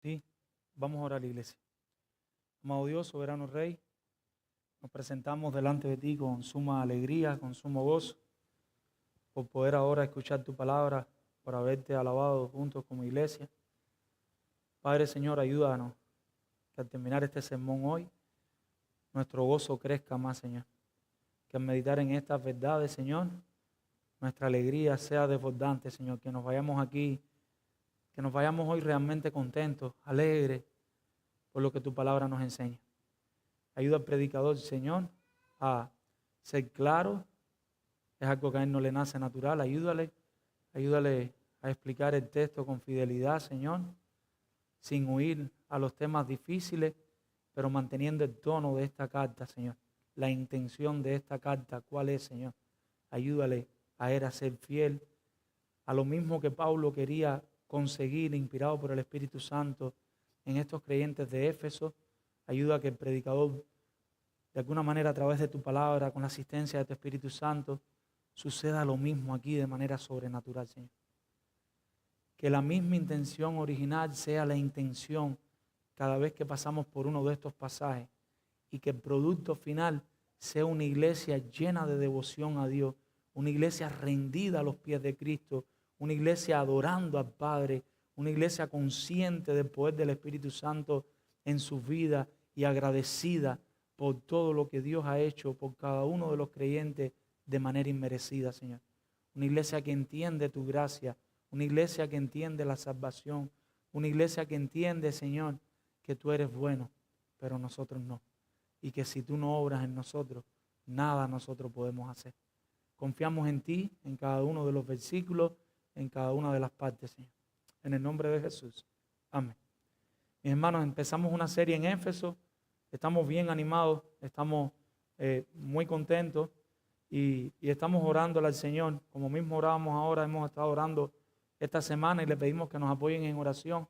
Sí, vamos a orar, iglesia. Amado Dios, soberano Rey, nos presentamos delante de ti con suma alegría, con sumo gozo, por poder ahora escuchar tu palabra, por haberte alabado juntos como iglesia. Padre Señor, ayúdanos que al terminar este sermón hoy, nuestro gozo crezca más, Señor. Que al meditar en estas verdades, Señor, nuestra alegría sea desbordante, Señor. Que nos vayamos aquí, que nos vayamos hoy realmente contentos, alegres, por lo que tu palabra nos enseña. Ayuda al predicador, Señor, a ser claro. Es algo que a él no le nace natural. Ayúdale a explicar el texto con fidelidad, Señor, sin huir a los temas difíciles, pero manteniendo el tono de esta carta, Señor. La intención de esta carta, ¿cuál es, Señor? Ayúdale a él a ser fiel a lo mismo que Pablo quería conseguir, inspirado por el Espíritu Santo, en estos creyentes de Éfeso. Ayuda a que el predicador, de alguna manera, a través de tu palabra, con la asistencia de tu Espíritu Santo, suceda lo mismo aquí de manera sobrenatural, Señor. Que la misma intención original sea la intención cada vez que pasamos por uno de estos pasajes y que el producto final sea una iglesia llena de devoción a Dios, una iglesia rendida a los pies de Cristo, una iglesia adorando al Padre, una iglesia consciente del poder del Espíritu Santo en sus vidas y agradecida por todo lo que Dios ha hecho por cada uno de los creyentes de manera inmerecida, Señor. Una iglesia que entiende tu gracia, una iglesia que entiende la salvación, una iglesia que entiende, Señor, que tú eres bueno, pero nosotros no. Y que si tú no obras en nosotros, nada nosotros podemos hacer. Confiamos en ti, en cada uno de los versículos, en cada una de las partes, Señor. En el nombre de Jesús. Amén. Mis hermanos, empezamos una serie en Éfeso. Estamos bien animados, estamos muy contentos y estamos orándole al Señor. Como mismo orábamos ahora, hemos estado orando esta semana y le pedimos que nos apoyen en oración.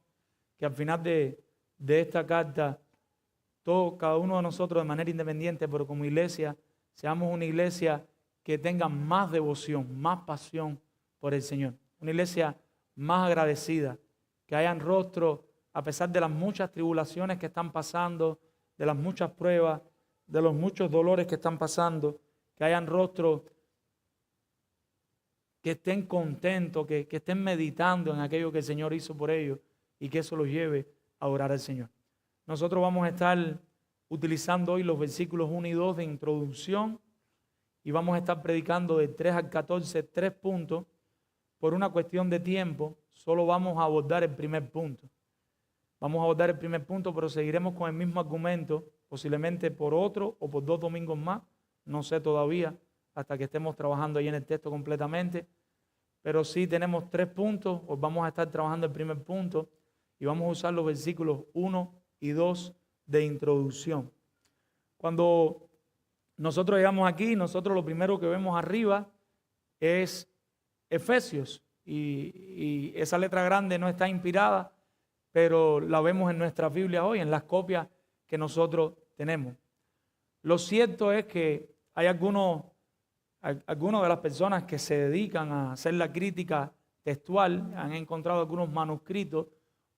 Que al final de esta carta, cada uno de nosotros de manera independiente, pero como iglesia, seamos una iglesia que tenga más devoción, más pasión por el Señor. Una iglesia más agradecida, que hayan rostros, a pesar de las muchas tribulaciones que están pasando, de las muchas pruebas, de los muchos dolores que están pasando, que hayan rostros que estén contentos, que estén meditando en aquello que el Señor hizo por ellos y que eso los lleve a orar al Señor. Nosotros vamos a estar utilizando hoy los versículos 1 y 2 de introducción y vamos a estar predicando de 3 al 14, 3 puntos. Por una cuestión de tiempo, solo vamos a abordar el primer punto. Vamos a abordar el primer punto, pero seguiremos con el mismo argumento, posiblemente por otro o por 2 domingos más, no sé todavía, hasta que estemos trabajando ahí en el texto completamente. Pero sí tenemos 3 puntos, os vamos a estar trabajando el primer punto y vamos a usar los versículos 1 y 2 de introducción. Cuando nosotros llegamos aquí, nosotros lo primero que vemos arriba es Efesios y esa letra grande no está inspirada, pero la vemos en nuestra Biblia hoy, en las copias que nosotros tenemos. Lo cierto es que hay algunas de las personas que se dedican a hacer la crítica textual, han encontrado algunos manuscritos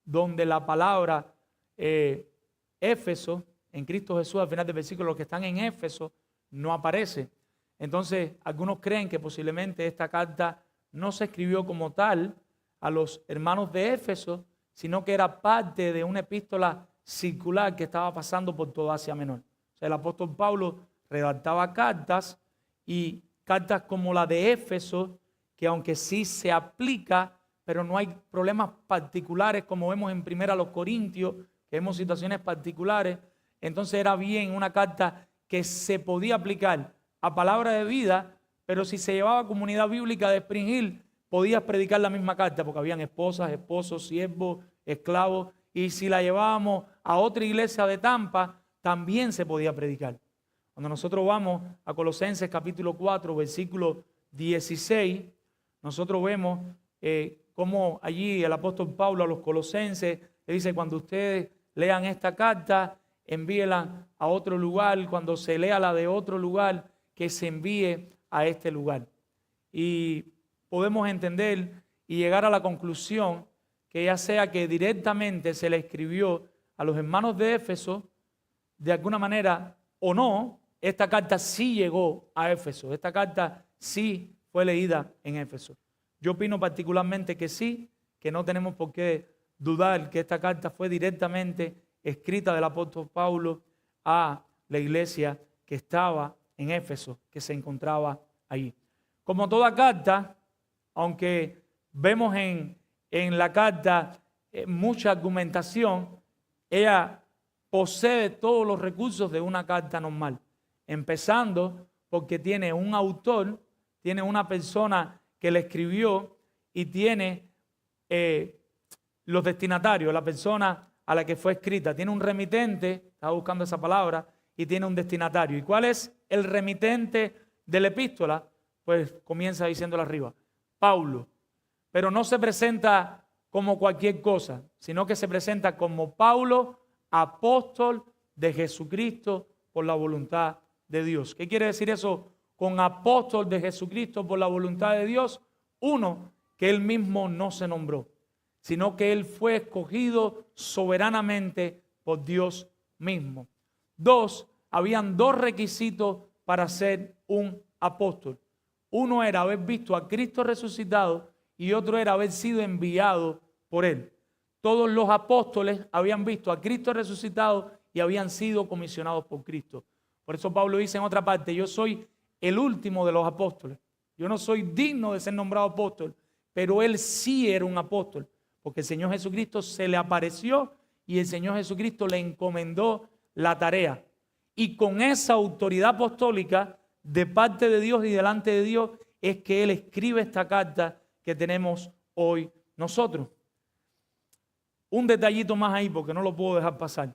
donde la palabra Éfeso, en Cristo Jesús, al final del versículo, los que están en Éfeso, no aparece. Entonces, algunos creen que posiblemente esta carta no se escribió como tal a los hermanos de Éfeso, sino que era parte de una epístola circular que estaba pasando por toda Asia Menor. O sea, el apóstol Pablo redactaba cartas y cartas como la de Éfeso, que aunque sí se aplica, pero no hay problemas particulares como vemos en 1 Corintios, que vemos situaciones particulares. Entonces era bien una carta que se podía aplicar a palabra de vida, pero si se llevaba a comunidad bíblica de Spring Hill, podías predicar la misma carta, porque habían esposas, esposos, siervos, esclavos, y si la llevábamos a otra iglesia de Tampa, también se podía predicar. Cuando nosotros vamos a Colosenses capítulo 4, versículo 16, nosotros vemos cómo allí el apóstol Pablo a los colosenses le dice: cuando ustedes lean esta carta, envíela a otro lugar. Cuando se lea la de otro lugar, que se envíe a este lugar. Y podemos entender y llegar a la conclusión que ya sea que directamente se le escribió a los hermanos de Éfeso, de alguna manera o no, esta carta sí llegó a Éfeso. Esta carta sí fue leída en Éfeso. Yo opino particularmente que sí, que no tenemos por qué dudar que esta carta fue directamente escrita del apóstol Pablo a la iglesia que estaba en Éfeso, que se encontraba allí. Como toda carta, aunque vemos en la carta mucha argumentación, ella posee todos los recursos de una carta normal, empezando porque tiene un autor, tiene una persona que le escribió y tiene los destinatarios, la persona a la que fue escrita. Tiene un remitente, estaba buscando esa palabra, y tiene un destinatario. ¿Y cuál es el remitente de la epístola? Pues comienza diciéndolo arriba, Pablo. Pero no se presenta como cualquier cosa, sino que se presenta como Pablo, apóstol de Jesucristo por la voluntad de Dios. ¿Qué quiere decir eso con apóstol de Jesucristo por la voluntad de Dios? Uno, que él mismo no se nombró, sino que él fue escogido soberanamente por Dios mismo. Dos, habían dos requisitos para ser un apóstol. Uno era haber visto a Cristo resucitado y otro era haber sido enviado por él. Todos los apóstoles habían visto a Cristo resucitado y habían sido comisionados por Cristo. Por eso Pablo dice en otra parte, yo soy el último de los apóstoles. Yo no soy digno de ser nombrado apóstol, pero él sí era un apóstol, porque el Señor Jesucristo se le apareció y el Señor Jesucristo le encomendó la tarea. Y con esa autoridad apostólica de parte de Dios y delante de Dios es que él escribe esta carta que tenemos hoy nosotros. Un detallito más ahí porque no lo puedo dejar pasar.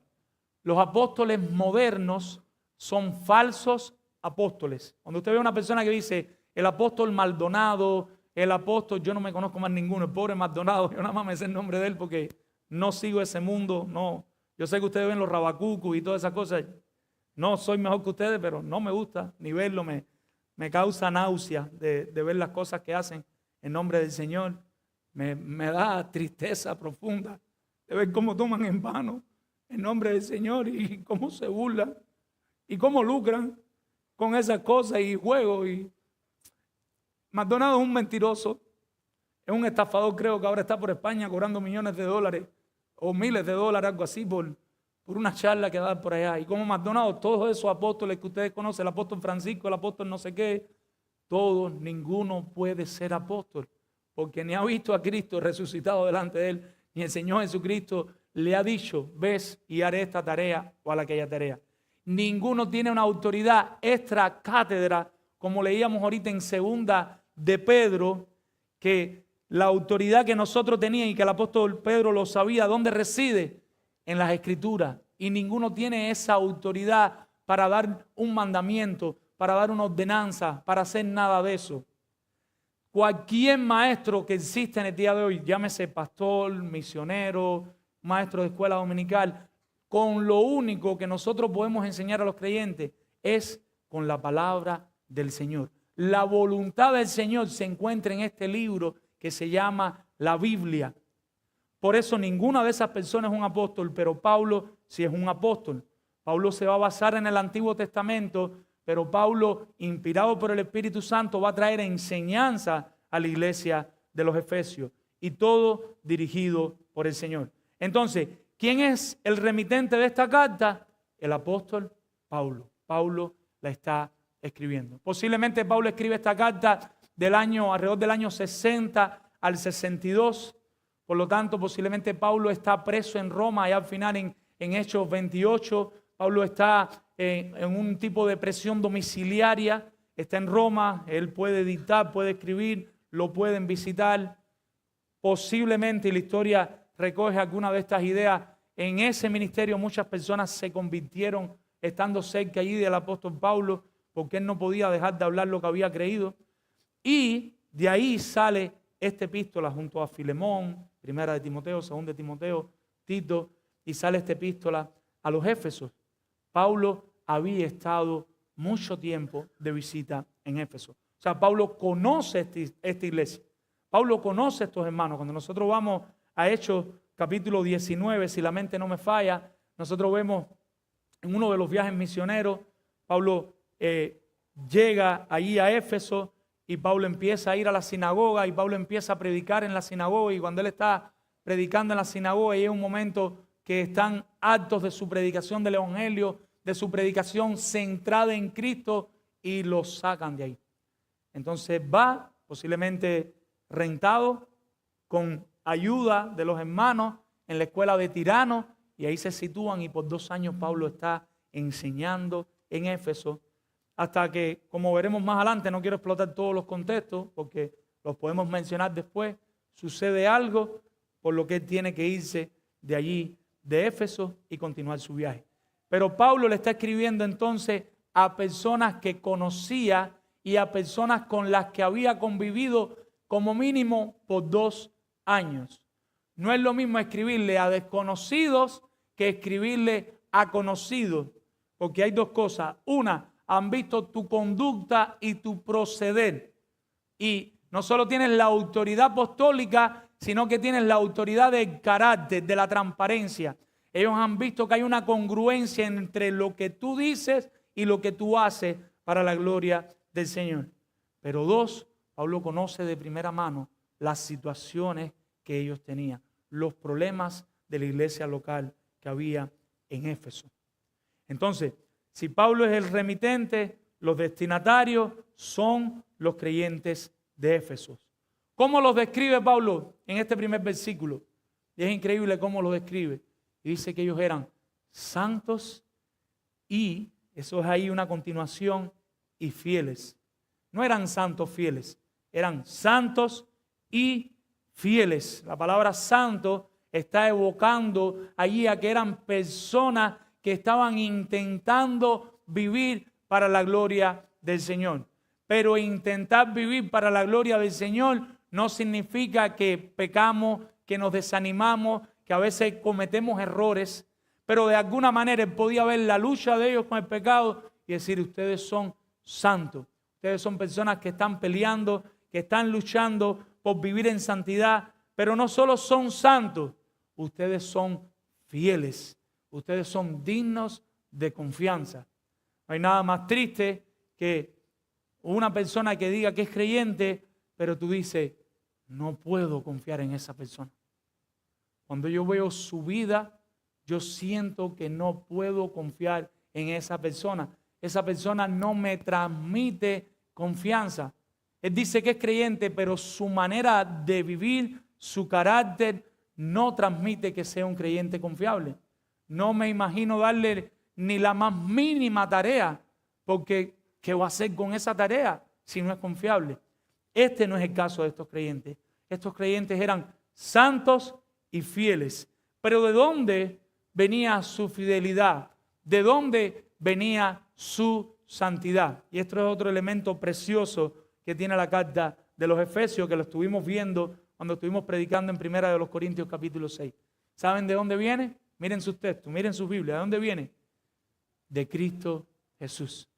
Los apóstoles modernos son falsos apóstoles. Cuando usted ve a una persona que dice el apóstol Maldonado, el apóstol, yo no me conozco más ninguno, el pobre Maldonado, yo nada más me sé el nombre de él porque no sigo ese mundo, no. Yo sé que ustedes ven los rabacucos y todas esas cosas. No soy mejor que ustedes, pero no me gusta ni verlo, me causa náusea de ver las cosas que hacen en nombre del Señor. Me da tristeza profunda de ver cómo toman en vano el nombre del Señor y cómo se burlan y cómo lucran con esas cosas y juegos. Y Maldonado es un mentiroso, es un estafador, creo que ahora está por España cobrando millones de dólares o miles de dólares, algo así, por una charla que da por allá. Y como Maldonado, todos esos apóstoles que ustedes conocen, el apóstol Francisco, el apóstol no sé qué, todos, ninguno puede ser apóstol, porque ni ha visto a Cristo resucitado delante de él, ni el Señor Jesucristo le ha dicho, ves y haré esta tarea o a aquella tarea. Ninguno tiene una autoridad extra cátedra, como leíamos ahorita en segunda de Pedro, que la autoridad que nosotros teníamos y que el apóstol Pedro lo sabía, ¿dónde reside? En las Escrituras. Y ninguno tiene esa autoridad para dar un mandamiento, para dar una ordenanza, para hacer nada de eso. Cualquier maestro que existe en el día de hoy, llámese pastor, misionero, maestro de escuela dominical, con lo único que nosotros podemos enseñar a los creyentes es con la palabra del Señor. La voluntad del Señor se encuentra en este libro que se llama la Biblia. Por eso ninguna de esas personas es un apóstol, pero Pablo sí es un apóstol. Pablo se va a basar en el Antiguo Testamento, pero Pablo, inspirado por el Espíritu Santo, va a traer enseñanza a la iglesia de los Efesios. Y todo dirigido por el Señor. Entonces, ¿quién es el remitente de esta carta? El apóstol Pablo. Pablo la está escribiendo. Posiblemente Pablo escribe esta carta alrededor del año 60 al 62. Por lo tanto, posiblemente Pablo está preso en Roma y al final en Hechos 28. Pablo está en un tipo de prisión domiciliaria. Está en Roma, él puede dictar, puede escribir, lo pueden visitar. Posiblemente, y la historia recoge alguna de estas ideas, en ese ministerio muchas personas se convirtieron estando cerca allí del apóstol Pablo, porque él no podía dejar de hablar lo que había creído. Y de ahí sale esta epístola junto a Filemón, primera de Timoteo, segunda de Timoteo, Tito, y sale esta epístola a los Éfesos. Pablo había estado mucho tiempo de visita en Éfeso. O sea, Pablo conoce esta iglesia. Pablo conoce a estos hermanos. Cuando nosotros vamos a Hechos capítulo 19, si la mente no me falla, nosotros vemos en uno de los viajes misioneros, Pablo llega allí a Éfeso y Pablo empieza a ir a la sinagoga y Pablo empieza a predicar en la sinagoga, y cuando él está predicando en la sinagoga y es un momento que están hartos de su predicación del evangelio, de su predicación centrada en Cristo, y lo sacan de ahí. Entonces va, posiblemente rentado, con ayuda de los hermanos en la escuela de Tirano, y ahí se sitúan, y por 2 años Pablo está enseñando en Éfeso, hasta que, como veremos más adelante, no quiero explotar todos los contextos porque los podemos mencionar después, sucede algo por lo que él tiene que irse de allí, de Éfeso, y continuar su viaje. Pero Pablo le está escribiendo entonces a personas que conocía y a personas con las que había convivido como mínimo por 2 años. No es lo mismo escribirle a desconocidos que escribirle a conocidos, porque hay 2 cosas. Una, han visto tu conducta y tu proceder. Y no solo tienes la autoridad apostólica, sino que tienes la autoridad del carácter, de la transparencia. Ellos han visto que hay una congruencia entre lo que tú dices y lo que tú haces para la gloria del Señor. Pero 2, Pablo conoce de primera mano las situaciones que ellos tenían, los problemas de la iglesia local que había en Éfeso. Entonces, si Pablo es el remitente, los destinatarios son los creyentes de Éfeso. ¿Cómo los describe Pablo en este primer versículo? Y es increíble cómo los describe. Y dice que ellos eran santos y, eso es ahí una continuación, y fieles. No eran santos fieles, eran santos y fieles. La palabra santo está evocando allí a que eran personas que estaban intentando vivir para la gloria del Señor. Pero intentar vivir para la gloria del Señor no significa que pecamos, que nos desanimamos, que a veces cometemos errores, pero de alguna manera él podía ver la lucha de ellos con el pecado y decir: ustedes son santos, ustedes son personas que están peleando, que están luchando por vivir en santidad, pero no solo son santos, ustedes son fieles. Ustedes son dignos de confianza. No hay nada más triste que una persona que diga que es creyente, pero tú dices: no puedo confiar en esa persona. Cuando yo veo su vida, yo siento que no puedo confiar en esa persona. Esa persona no me transmite confianza. Él dice que es creyente, pero su manera de vivir, su carácter, no transmite que sea un creyente confiable. No me imagino darle ni la más mínima tarea, porque ¿qué va a hacer con esa tarea si no es confiable? Este no es el caso de estos creyentes. Estos creyentes eran santos y fieles. Pero ¿de dónde venía su fidelidad? ¿De dónde venía su santidad? Y esto es otro elemento precioso que tiene la carta de los Efesios, que lo estuvimos viendo cuando estuvimos predicando en 1 Corintios capítulo 6. ¿Saben de dónde viene? Miren sus textos, miren sus Biblias. ¿De dónde viene? De Cristo Jesús.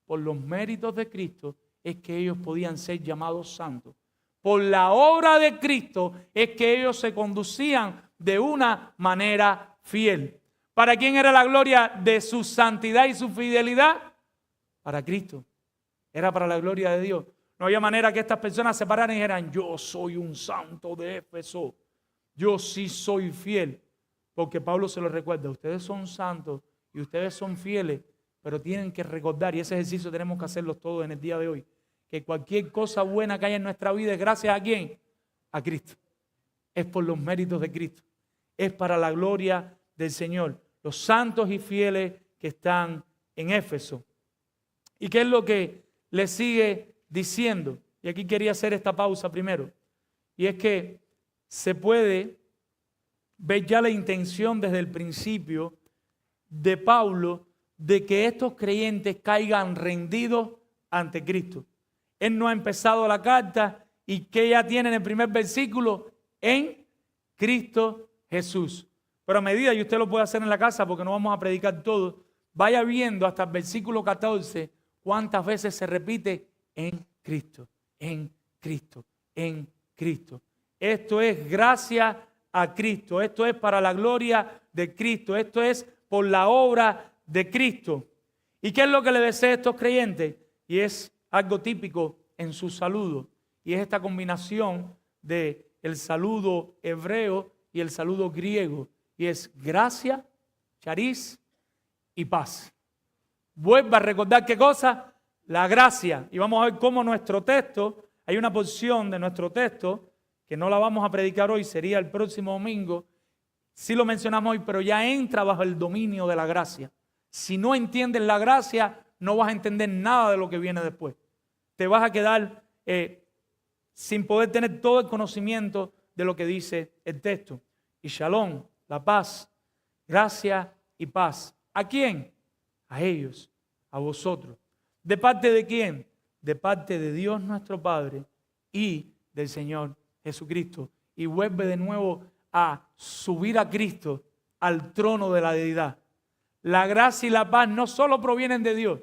Por los méritos de Cristo es que ellos podían ser llamados santos. Por la obra de Cristo es que ellos se conducían de una manera fiel. ¿Para quién era la gloria de su santidad y su fidelidad? Para Cristo. Era para la gloria de Dios. No había manera que estas personas se pararan y dijeran: yo soy un santo de Éfeso. Yo sí soy fiel. Porque Pablo se lo recuerda: ustedes son santos y ustedes son fieles, pero tienen que recordar, y ese ejercicio tenemos que hacerlo todos en el día de hoy, que cualquier cosa buena que haya en nuestra vida es gracias ¿a quién? A Cristo. Es por los méritos de Cristo. Es para la gloria del Señor. Los santos y fieles que están en Éfeso. ¿Y qué es lo que le sigue diciendo? Y aquí quería hacer esta pausa primero. Y es que se puede ver ya la intención desde el principio de Pablo de que estos creyentes caigan rendidos ante Cristo. Él no ha empezado la carta y que ya tiene en el primer versículo: en Cristo Jesús. Pero a medida, y usted lo puede hacer en la casa porque no vamos a predicar todo, vaya viendo hasta el versículo 14 cuántas veces se repite en Cristo, en Cristo, en Cristo. Esto es gracia a Cristo. Esto es para la gloria de Cristo. Esto es por la obra de Cristo. ¿Y qué es lo que le desea a estos creyentes? Y es algo típico en su saludo. Y es esta combinación de el saludo hebreo y el saludo griego. Y es gracia, charis y paz. Vuelva a recordar qué cosa, la gracia. Y vamos a ver cómo nuestro texto, hay una porción de nuestro texto que no la vamos a predicar hoy, sería el próximo domingo. Sí lo mencionamos hoy, pero ya entra bajo el dominio de la gracia. Si no entiendes la gracia, no vas a entender nada de lo que viene después. Te vas a quedar sin poder tener todo el conocimiento de lo que dice el texto. Y shalom, la paz, gracia y paz. ¿A quién? A ellos, a vosotros. ¿De parte de quién? De parte de Dios nuestro Padre y del Señor Jesucristo. Y vuelve de nuevo a subir a Cristo al trono de la deidad. La gracia y la paz no solo provienen de Dios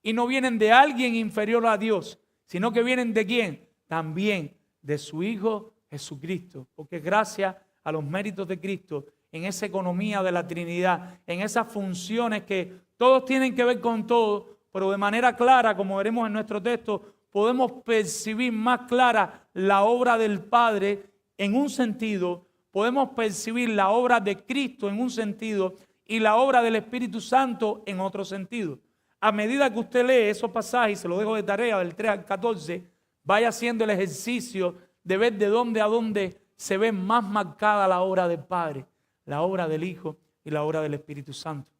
y no vienen de alguien inferior a Dios, sino que vienen de quién? También de su Hijo Jesucristo. Porque gracias a los méritos de Cristo, en esa economía de la Trinidad, en esas funciones que todos tienen que ver con todo, pero de manera clara, como veremos en nuestro texto, podemos percibir más clara la obra del Padre en un sentido, podemos percibir la obra de Cristo en un sentido y la obra del Espíritu Santo en otro sentido. A medida que usted lee esos pasajes, se lo dejo de tarea del 3 al 14, vaya haciendo el ejercicio de ver de dónde a dónde se ve más marcada la obra del Padre, la obra del Hijo y la obra del Espíritu Santo.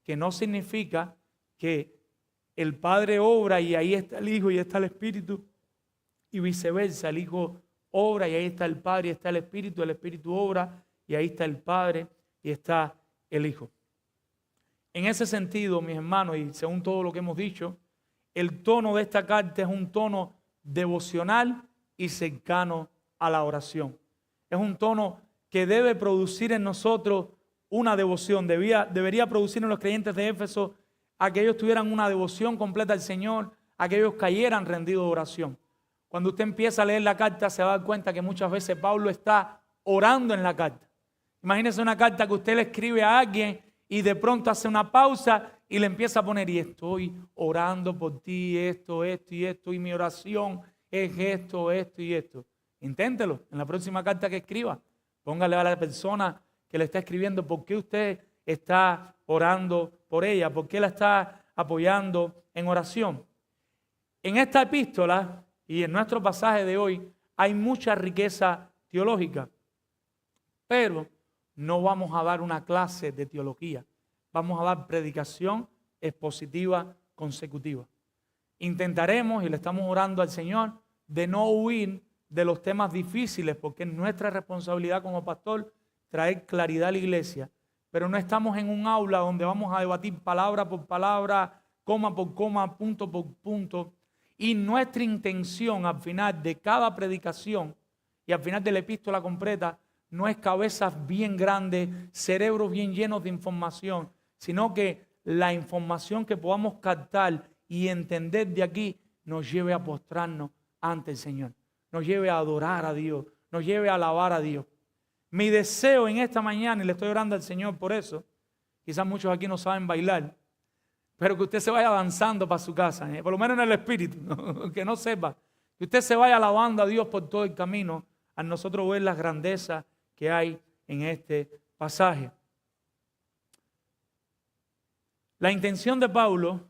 Que no significa que el Padre obra y ahí está el Hijo y está el Espíritu, y viceversa, el Hijo obra y ahí está el Padre y está el Espíritu obra y ahí está el Padre y está el Hijo. En ese sentido, mis hermanos, y según todo lo que hemos dicho, el tono de esta carta es un tono devocional y cercano a la oración. Es un tono que debe producir en nosotros una devoción. Debería producir en los creyentes de Éfeso a que ellos tuvieran una devoción completa al Señor, a que ellos cayeran rendidos de oración. Cuando usted empieza a leer la carta se va a dar cuenta que muchas veces Pablo está orando en la carta. Imagínese una carta que usted le escribe a alguien y de pronto hace una pausa y le empieza a poner, y estoy orando por ti, esto y esto, y mi oración es esto y esto. Inténtelo en la próxima carta que escriba. Póngale a la persona que le está escribiendo por qué usted está orando por ella, por qué la está apoyando en oración. En esta epístola y en nuestro pasaje de hoy hay mucha riqueza teológica, pero no vamos a dar una clase de teología, vamos a dar predicación expositiva consecutiva. Intentaremos, y le estamos orando al Señor, de no huir de los temas difíciles, porque es nuestra responsabilidad como pastor traer claridad a la iglesia, pero no estamos en un aula donde vamos a debatir palabra por palabra, coma por coma, punto por punto, y nuestra intención al final de cada predicación y al final de la epístola completa no es cabezas bien grandes, cerebros bien llenos de información, sino que la información que podamos captar y entender de aquí nos lleve a postrarnos ante el Señor, nos lleve a adorar a Dios, nos lleve a alabar a Dios. Mi deseo en esta mañana, y le estoy orando al Señor por eso, quizás muchos aquí no saben bailar, pero que usted se vaya avanzando para su casa, por lo menos en el espíritu, ¿no? Que no sepa, que usted se vaya alabando a Dios por todo el camino, a nosotros ver las grandezas que hay en este pasaje. La intención de Pablo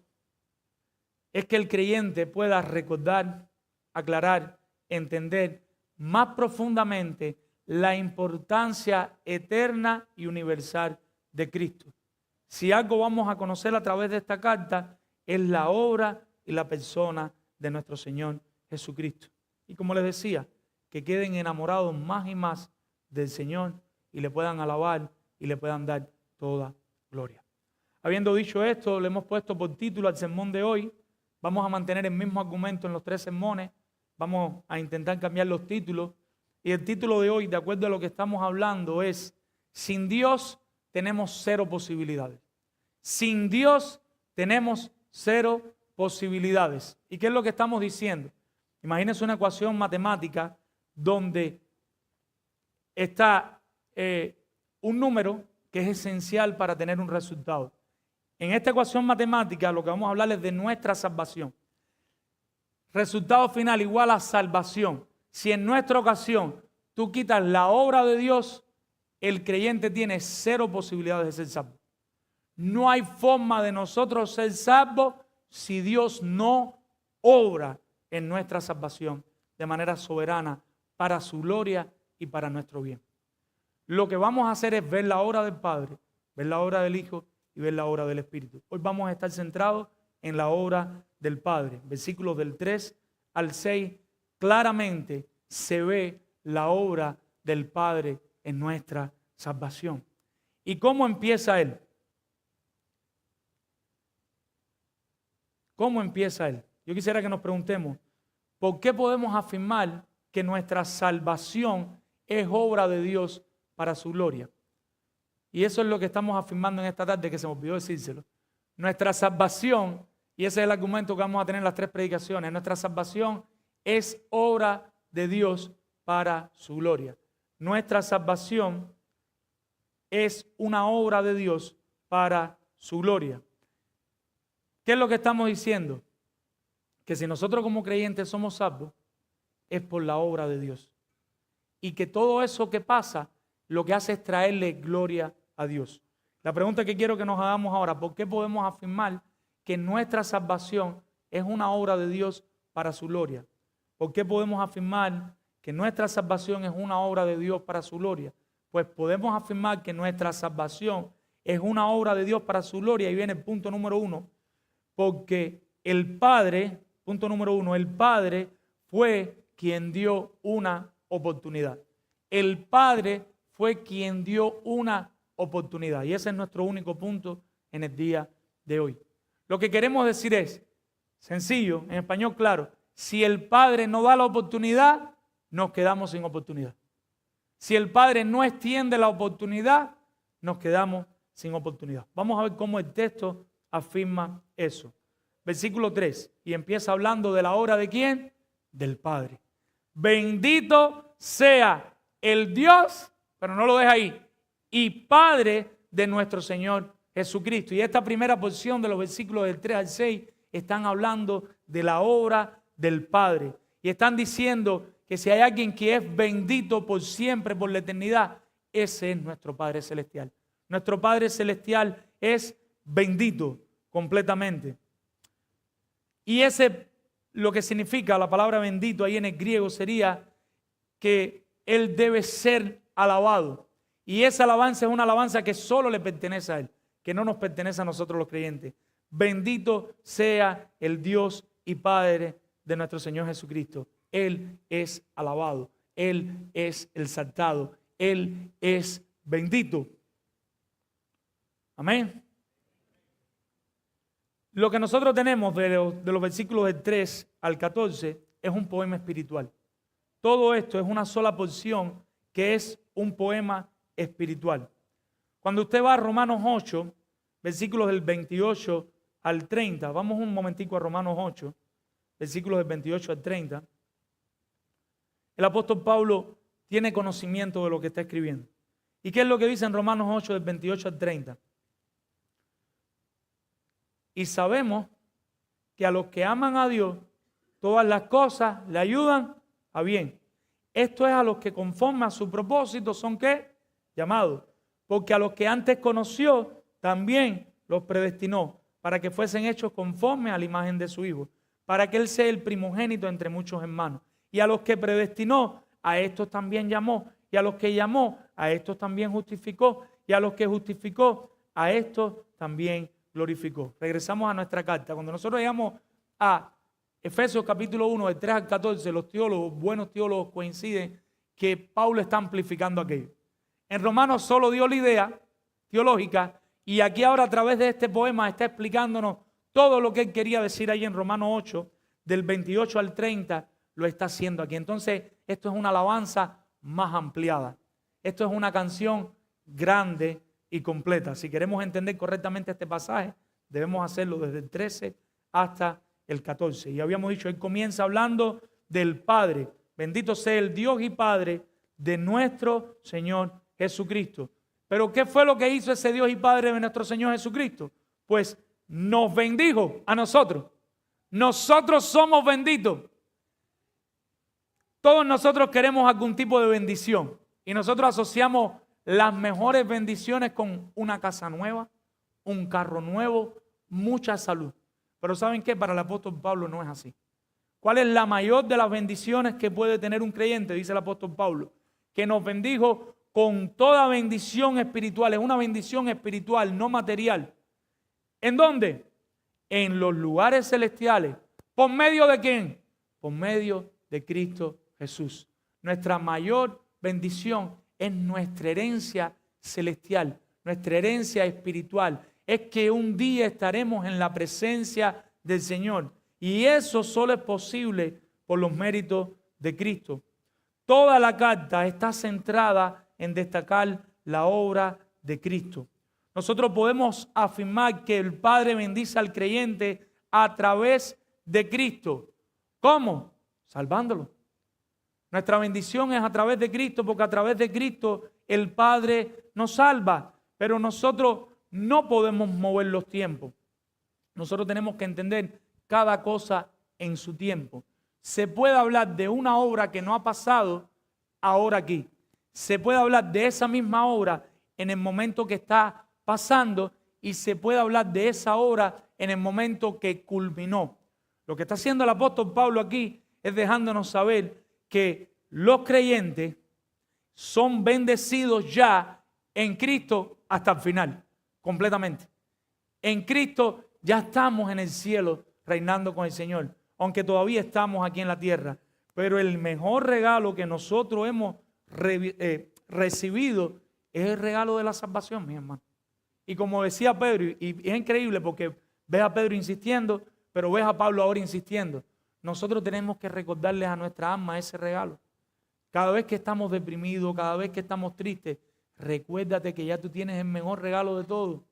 es que el creyente pueda recordar, aclarar, entender más profundamente la importancia eterna y universal de Cristo. Si algo vamos a conocer a través de esta carta es la obra y la persona de nuestro Señor Jesucristo. Y como les decía, que queden enamorados más y más del Señor y le puedan alabar y le puedan dar toda gloria. Habiendo dicho esto, le hemos puesto por título al sermón de hoy. Vamos a mantener el mismo argumento en los 3 sermones. Vamos a intentar cambiar los títulos. Y el título de hoy, de acuerdo a lo que estamos hablando, es: sin Dios tenemos 0 posibilidades. Sin Dios tenemos 0 posibilidades. ¿Y qué es lo que estamos diciendo? Imagínense una ecuación matemática donde está un número que es esencial para tener un resultado. En esta ecuación matemática lo que vamos a hablar es de nuestra salvación. Resultado final igual a salvación. Si en nuestra ocasión tú quitas la obra de Dios, el creyente tiene 0 posibilidades de ser salvo. No hay forma de nosotros ser salvos si Dios no obra en nuestra salvación de manera soberana para su gloria y para nuestro bien. Lo que vamos a hacer es ver la obra del Padre, ver la obra del Hijo y ver la obra del Espíritu. Hoy vamos a estar centrados en la obra del Padre. Versículos del 3 al 6, claramente se ve la obra del Padre en nuestra salvación. ¿Y cómo empieza Él? ¿Cómo empieza Él? Yo quisiera que nos preguntemos, ¿por qué podemos afirmar que nuestra salvación es obra de Dios para su gloria? Y eso es lo que estamos afirmando en esta tarde, que se me olvidó decírselo. Nuestra salvación, y ese es el argumento que vamos a tener en las 3 predicaciones, nuestra salvación es obra de Dios para su gloria. Nuestra salvación es una obra de Dios para su gloria. ¿Qué es lo que estamos diciendo? Que si nosotros como creyentes somos salvos, es por la obra de Dios. Y que todo eso que pasa, lo que hace es traerle gloria a Dios. La pregunta que quiero que nos hagamos ahora, ¿por qué podemos afirmar que nuestra salvación es una obra de Dios para su gloria? ¿Por qué podemos afirmar que nuestra salvación es una obra de Dios para su gloria? Pues podemos afirmar que nuestra salvación es una obra de Dios para su gloria. Y viene el punto número 1, porque el Padre, punto número 1, el Padre fue quien dio una oportunidad. El Padre fue quien dio una oportunidad. Y ese es nuestro único punto en el día de hoy. Lo que queremos decir es, sencillo, en español claro, si el Padre no da la oportunidad, nos quedamos sin oportunidad. Si el Padre no extiende la oportunidad, nos quedamos sin oportunidad. Vamos a ver cómo el texto afirma eso. Versículo 3, y empieza hablando de la obra de ¿quién? Del Padre. Bendito sea el Dios, pero no lo deja ahí, y Padre de nuestro Señor Jesucristo. Y esta primera porción de los versículos del 3 al 6 están hablando de la obra del Padre. Y están diciendo que si hay alguien que es bendito por siempre, por la eternidad, ese es nuestro Padre Celestial. Nuestro Padre Celestial es bendito completamente. Y ese, lo que significa la palabra bendito ahí en el griego sería que Él debe ser alabado. Y esa alabanza es una alabanza que solo le pertenece a Él, que no nos pertenece a nosotros los creyentes. Bendito sea el Dios y Padre de nuestro Señor Jesucristo. Él es alabado, Él es exaltado, Él es bendito. Amén. Lo que nosotros tenemos de los versículos del 3 al 14 es un poema espiritual. Todo esto es una sola porción que es un poema espiritual. Cuando usted va a Romanos 8, versículos del 28 al 30, vamos un momentico a Romanos 8, versículos del 28 al 30, el apóstol Pablo tiene conocimiento de lo que está escribiendo. ¿Y qué es lo que dice en Romanos 8, del 28 al 30? Y sabemos que a los que aman a Dios, todas las cosas le ayudan a bien. Esto es a los que conforme a su propósito son ¿qué? Llamados. Porque a los que antes conoció, también los predestinó para que fuesen hechos conforme a la imagen de su Hijo, para que Él sea el primogénito entre muchos hermanos. Y a los que predestinó, a estos también llamó. Y a los que llamó, a estos también justificó. Y a los que justificó, a estos también glorificó. Regresamos a nuestra carta. Cuando nosotros llegamos a Efesios capítulo 1, del 3 al 14, los teólogos, buenos teólogos, coinciden que Pablo está amplificando aquello. En Romanos solo dio la idea teológica y aquí ahora a través de este poema está explicándonos todo lo que él quería decir ahí en Romanos 8, del 28 al 30, lo está haciendo aquí. Entonces, esto es una alabanza más ampliada. Esto es una canción grande y completa. Si queremos entender correctamente este pasaje, debemos hacerlo desde el 13 hasta el 14. Y habíamos dicho, él comienza hablando del Padre. Bendito sea el Dios y Padre de nuestro Señor Jesucristo. Pero ¿qué fue lo que hizo ese Dios y Padre de nuestro Señor Jesucristo? Pues nos bendijo a nosotros. Nosotros somos benditos. Todos nosotros queremos algún tipo de bendición y nosotros asociamos las mejores bendiciones con una casa nueva, un carro nuevo, mucha salud. Pero ¿saben qué? Para el apóstol Pablo no es así. ¿Cuál es la mayor de las bendiciones que puede tener un creyente? Dice el apóstol Pablo, que nos bendijo con toda bendición espiritual. Es una bendición espiritual, no material. ¿En dónde? En los lugares celestiales. ¿Por medio de quién? Por medio de Cristo Jesús. Nuestra mayor bendición es nuestra herencia celestial, nuestra herencia espiritual. Es que un día estaremos en la presencia del Señor. Y eso solo es posible por los méritos de Cristo. Toda la carta está centrada en destacar la obra de Cristo. Nosotros podemos afirmar que el Padre bendice al creyente a través de Cristo. ¿Cómo? Salvándolo. Nuestra bendición es a través de Cristo, porque a través de Cristo el Padre nos salva. Pero nosotros no podemos mover los tiempos. Nosotros tenemos que entender cada cosa en su tiempo. Se puede hablar de una obra que no ha pasado ahora aquí. Se puede hablar de esa misma obra en el momento que está pasando y se puede hablar de esa obra en el momento que culminó. Lo que está haciendo el apóstol Pablo aquí es dejándonos saber que los creyentes son bendecidos ya en Cristo hasta el final, completamente. En Cristo ya estamos en el cielo reinando con el Señor, aunque todavía estamos aquí en la tierra. Pero el mejor regalo que nosotros hemos recibido es el regalo de la salvación, mi hermano. Y como decía Pedro, y es increíble porque ves a Pedro insistiendo, pero ves a Pablo ahora insistiendo. Nosotros tenemos que recordarles a nuestra alma ese regalo. Cada vez que estamos deprimidos, cada vez que estamos tristes, recuérdate que ya tú tienes el mejor regalo de todo.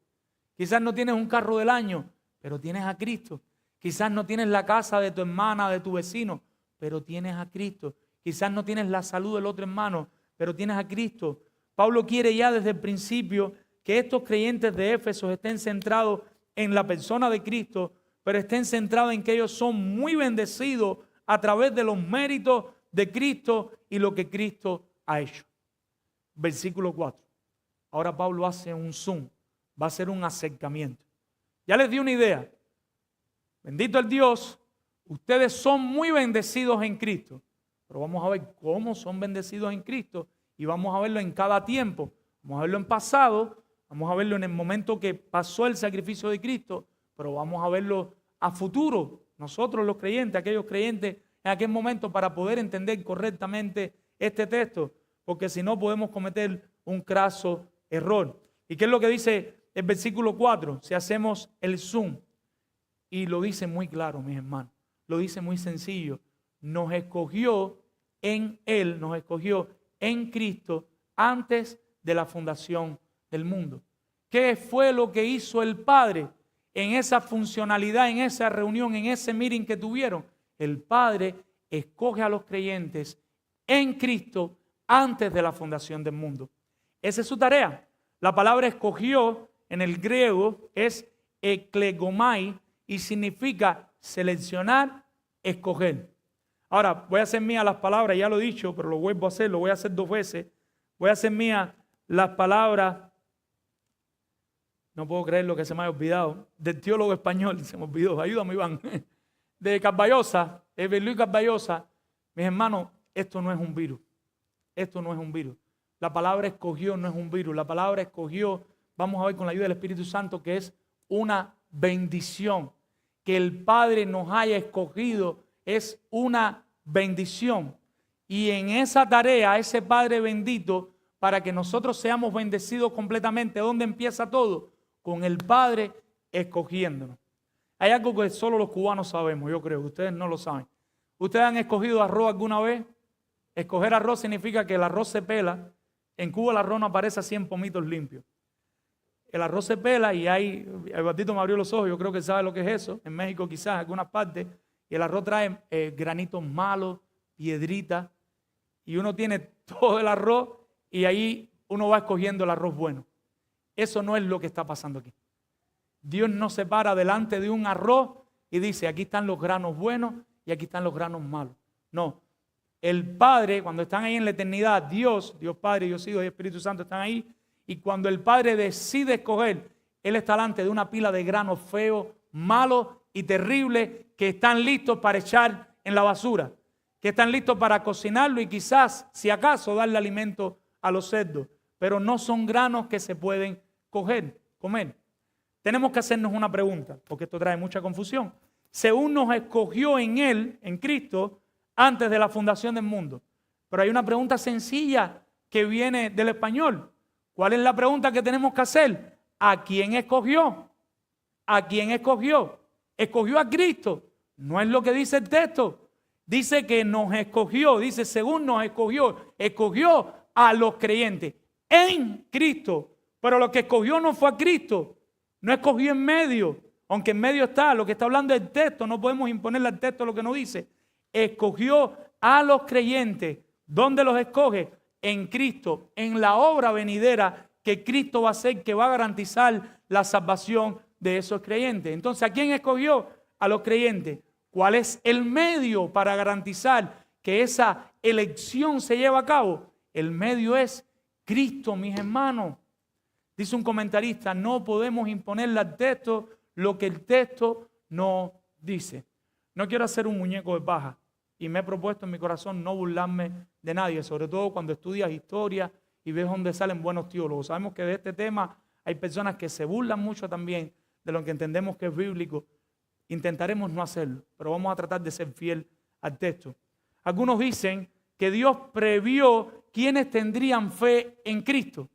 Quizás no tienes un carro del año, pero tienes a Cristo. Quizás no tienes la casa de tu hermana, de tu vecino, pero tienes a Cristo. Quizás no tienes la salud del otro hermano, pero tienes a Cristo. Pablo quiere ya desde el principio que estos creyentes de Éfeso estén centrados en la persona de Cristo, pero estén centrados en que ellos son muy bendecidos a través de los méritos de Cristo y lo que Cristo ha hecho. Versículo 4. Ahora Pablo hace un zoom, va a hacer un acercamiento. Ya les di una idea. Bendito el Dios, ustedes son muy bendecidos en Cristo. Pero vamos a ver cómo son bendecidos en Cristo y vamos a verlo en cada tiempo. Vamos a verlo en pasado, vamos a verlo en el momento que pasó el sacrificio de Cristo, pero vamos a verlo a futuro. Nosotros los creyentes, aquellos creyentes en aquel momento para poder entender correctamente este texto, porque si no podemos cometer un craso error. ¿Y qué es lo que dice el versículo 4? Si hacemos el zoom, y lo dice muy claro, mis hermanos, lo dice muy sencillo, nos escogió en Él, nos escogió en Cristo antes de la fundación del mundo. ¿Qué fue lo que hizo el Padre en esa funcionalidad, en esa reunión, en ese meeting que tuvieron? El Padre escoge a los creyentes en Cristo antes de la fundación del mundo. Esa es su tarea. La palabra escogió en el griego es eklegomai y significa seleccionar, escoger. Ahora, voy a hacer mía las palabras, ya lo he dicho, pero lo vuelvo a hacer, lo voy a hacer 2 veces. Voy a hacer mía las palabras, no puedo creer lo que se me ha olvidado, del teólogo español, se me olvidó, ayúdame Iván, de Carballosa, Luis Carballosa. Mis hermanos, esto no es un virus, esto no es un virus. La palabra escogió no es un virus, la palabra escogió, vamos a ver con la ayuda del Espíritu Santo, que es una bendición. Que el Padre nos haya escogido es una bendición. Y en esa tarea, ese Padre bendito, para que nosotros seamos bendecidos completamente, ¿dónde empieza todo? Con el Padre escogiéndonos. Hay algo que solo los cubanos sabemos, yo creo, ustedes no lo saben. ¿Ustedes han escogido arroz alguna vez? Escoger arroz significa que el arroz se pela. En Cuba el arroz no aparece así en pomitos limpios. El arroz se pela y el batito me abrió los ojos, yo creo que sabe lo que es eso. En México quizás, en algunas partes. Y el arroz trae granitos malos, piedritas. y uno tiene todo el arroz y ahí uno va escogiendo el arroz bueno. Eso no es lo que está pasando aquí. Dios no se para delante de un arroz y dice, aquí están los granos buenos y aquí están los granos malos. No. El Padre, cuando están ahí en la eternidad, Dios Padre, Dios Hijo y Espíritu Santo están ahí. Y cuando el Padre decide escoger, Él está delante de una pila de granos feos, malos y terribles que están listos para echar en la basura, que están listos para cocinarlo y quizás, si acaso, darle alimento a los cerdos. Pero no son granos que se pueden comer. Tenemos que hacernos una pregunta, porque esto trae mucha confusión. Según nos escogió en Él, en Cristo, antes de la fundación del mundo. Pero hay una pregunta sencilla que viene del español. ¿Cuál es la pregunta que tenemos que hacer? ¿A quién escogió? ¿A quién escogió? ¿Escogió a Cristo? No es lo que dice el texto. Dice que nos escogió, dice según nos escogió a los creyentes en Cristo. Pero lo que escogió no fue a Cristo, no escogió en medio, aunque en medio está, lo que está hablando el texto, no podemos imponerle al texto lo que nos dice. Escogió a los creyentes. ¿Dónde los escoge? En Cristo, en la obra venidera que Cristo va a hacer, que va a garantizar la salvación de esos creyentes. Entonces, ¿a quién escogió? A los creyentes. ¿Cuál es el medio para garantizar que esa elección se lleve a cabo? El medio es Cristo, mis hermanos. Dice un comentarista, no podemos imponerle al texto lo que el texto no dice. No quiero hacer un muñeco de paja y me he propuesto en mi corazón no burlarme de nadie, sobre todo cuando estudias historia y ves dónde salen buenos teólogos. Sabemos que de este tema hay personas que se burlan mucho también de lo que entendemos que es bíblico. Intentaremos no hacerlo, pero vamos a tratar de ser fiel al texto. Algunos dicen que Dios previó quienes tendrían fe en Cristo.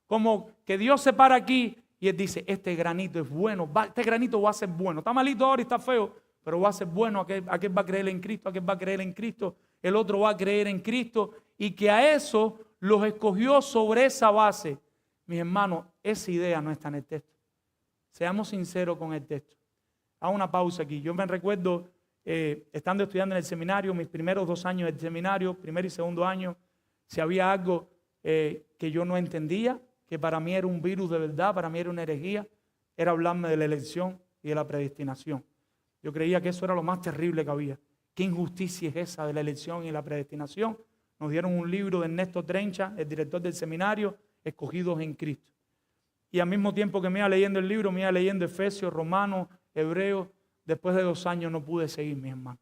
Como que Dios se para aquí y Él dice, este granito es bueno, este granito va a ser bueno. Está malito ahora y está feo, pero va a ser bueno. Aquel va a creer en Cristo, aquel va a creer en Cristo, el otro va a creer en Cristo. Y que a eso los escogió sobre esa base. Mis hermanos, esa idea no está en el texto. Seamos sinceros con el texto. Hago una pausa aquí. Yo me recuerdo estando estudiando en el seminario, mis primeros 2 años del seminario, primer y segundo año, si había algo que yo no entendía, que para mí era un virus de verdad, para mí era una herejía, era hablarme de la elección y de la predestinación. Yo creía que eso era lo más terrible que había. ¿Qué injusticia es esa de la elección y la predestinación? Nos dieron un libro de Ernesto Trencha, el director del seminario, Escogidos en Cristo. Y al mismo tiempo que me iba leyendo el libro, me iba leyendo Efesios, Romanos, Hebreos. Después de 2 años no pude seguir, mis hermanos.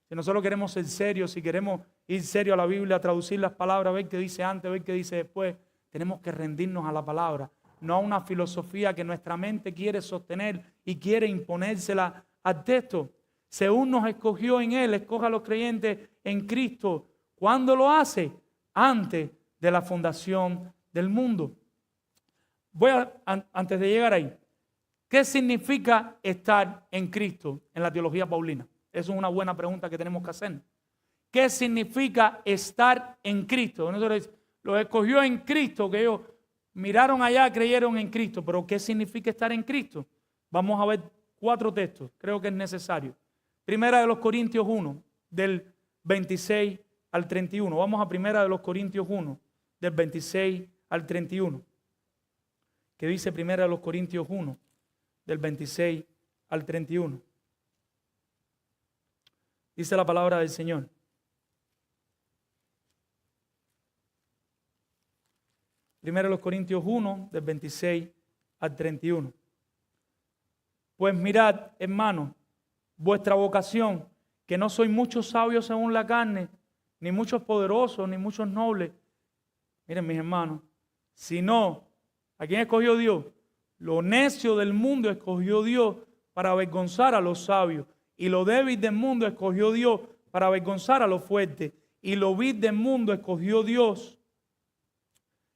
Si nosotros queremos ser serios, si queremos ir serio a la Biblia, traducir las palabras, ver qué dice antes, ver qué dice después, tenemos que rendirnos a la palabra, no a una filosofía que nuestra mente quiere sostener y quiere imponérsela al texto. Según nos escogió en Él, escoja a los creyentes en Cristo. ¿Cuándo lo hace? Antes de la fundación del mundo. Antes de llegar ahí, ¿qué significa estar en Cristo en la teología paulina? Esa es una buena pregunta que tenemos que hacer. ¿Qué significa estar en Cristo? Nosotros los escogió en Cristo, que ellos miraron allá, creyeron en Cristo. Pero ¿qué significa estar en Cristo? Vamos a ver 4 textos, creo que es necesario. Primera de los Corintios 1, del 26 al 31. Vamos a Primera de los Corintios 1, del 26 al 31. Que dice Primera de los Corintios 1, del 26 al 31. Dice la palabra del Señor. Primero los Corintios 1, del 26 al 31. Pues mirad, hermanos, vuestra vocación, que no sois muchos sabios según la carne, ni muchos poderosos, ni muchos nobles. Miren, mis hermanos, sino, ¿a quién escogió Dios? Lo necio del mundo escogió Dios para avergonzar a los sabios. Y lo débil del mundo escogió Dios para avergonzar a los fuertes. Y lo vil del mundo escogió Dios.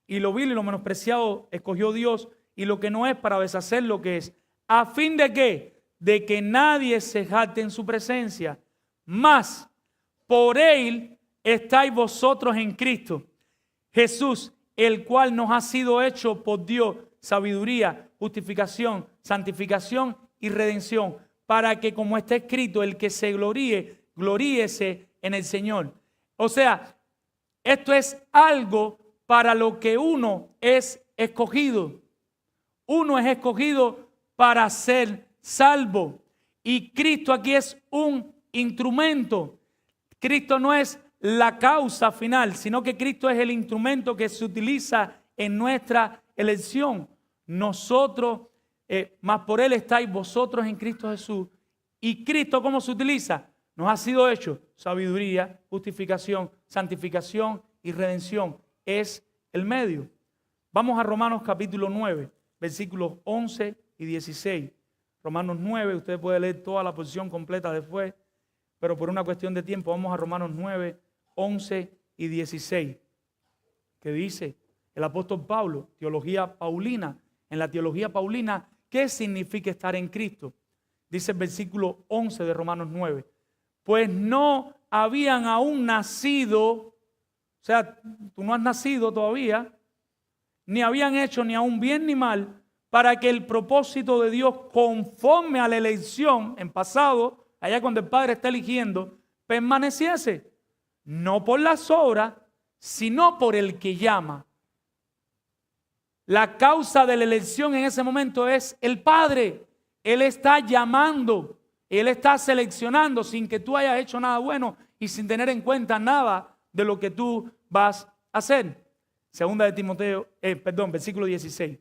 Y lo vil y lo menospreciado escogió Dios, y lo que no es para deshacer lo que es. ¿A fin de qué? De que nadie se jacte en su presencia. Mas por Él estáis vosotros en Cristo Jesús, el cual nos ha sido hecho por Dios sabiduría, justificación, santificación y redención, para que, como está escrito, el que se gloríe, gloríese en el Señor. O sea, Esto es algo para lo que uno es escogido. Uno es escogido para ser salvo. Y Cristo aquí es un instrumento. Cristo no es la causa final, sino que Cristo es el instrumento que se utiliza en nuestra elección. Nosotros, más por Él estáis vosotros en Cristo Jesús. ¿Y Cristo cómo se utiliza? Nos ha sido hecho sabiduría, justificación, santificación y redención. Es el medio. Vamos a Romanos capítulo 9, versículos 11 y 16. Romanos 9, usted puede leer toda la posición completa después, pero por una cuestión de tiempo vamos a Romanos 9, 11 y 16, que dice el apóstol Pablo, teología paulina. En la teología paulina, ¿qué significa estar en Cristo? Dice el versículo 11 de Romanos 9. Pues no habían aún nacido, o sea, tú no has nacido todavía, ni habían hecho ni aún bien ni mal, para que el propósito de Dios conforme a la elección en pasado, allá cuando el Padre está eligiendo, permaneciese. No por las obras, sino por el que llama. La causa de la elección en ese momento es el Padre. Él está llamando, Él está seleccionando sin que tú hayas hecho nada bueno y sin tener en cuenta nada de lo que tú vas a hacer. Segunda de Timoteo, versículo 16.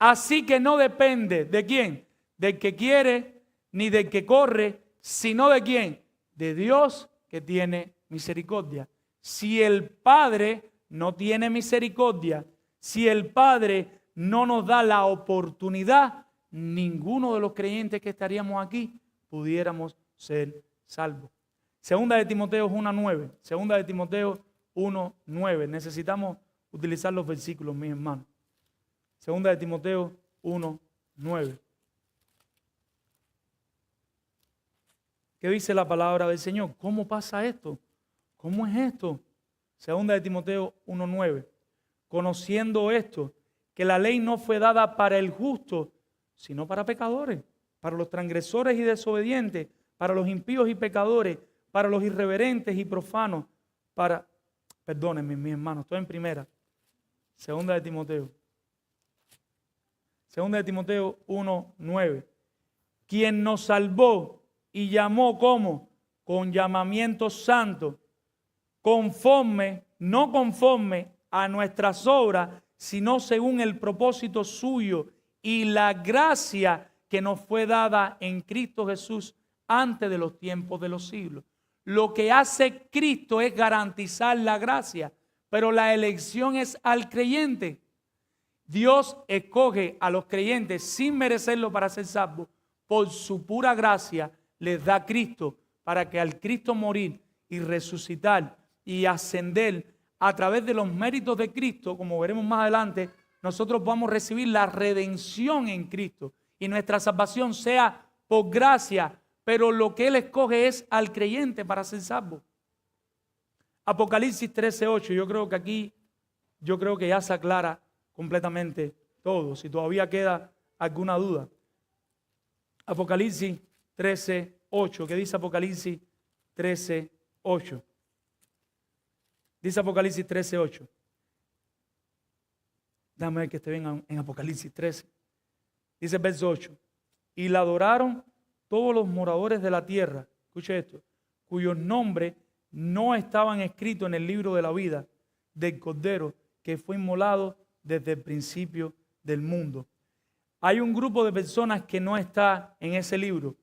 Así que no depende de quién, del que quiere ni del que corre, sino de quién, de Dios que tiene misericordia. Si el Padre no tiene misericordia, si el Padre no nos da la oportunidad, ninguno de los creyentes que estaríamos aquí pudiéramos ser salvos. Segunda de Timoteo 1:9. Segunda de Timoteo 1:9. Necesitamos utilizar los versículos, mis hermanos. Segunda de Timoteo 1:9. ¿Qué dice la palabra del Señor? ¿Cómo pasa esto? ¿Cómo es esto? Segunda de Timoteo 1:9. Conociendo esto, que la ley no fue dada para el justo, sino para pecadores, para los transgresores y desobedientes, para los impíos y pecadores, para los irreverentes y profanos, perdónenme, mis hermanos, estoy en primera. Segunda de Timoteo. Segunda de Timoteo 1:9. Quien nos salvó y llamó como con llamamiento santo, conforme, no conforme a nuestras obras, sino según el propósito suyo y la gracia que nos fue dada en Cristo Jesús antes de los tiempos de los siglos. Lo que hace Cristo es garantizar la gracia, pero la elección es al creyente. Dios escoge a los creyentes sin merecerlo para ser salvos. Por su pura gracia les da a Cristo para que al Cristo morir y resucitar y ascender a través de los méritos de Cristo, como veremos más adelante, nosotros vamos a recibir la redención en Cristo y nuestra salvación sea por gracia, pero lo que Él escoge es al creyente para ser salvo. Apocalipsis 13:8, yo creo que ya se aclara completamente todo, si todavía queda alguna duda. Apocalipsis 13:8, ¿qué dice Apocalipsis 13:8? Dice Apocalipsis 13:8. Dame ver que esté bien en Apocalipsis 13. Dice el verso 8. Y la adoraron todos los moradores de la tierra, escuche esto, cuyos nombres no estaban escritos en el libro de la vida del Cordero que fue inmolado desde el principio del mundo. Hay un grupo de personas que no está en ese libro,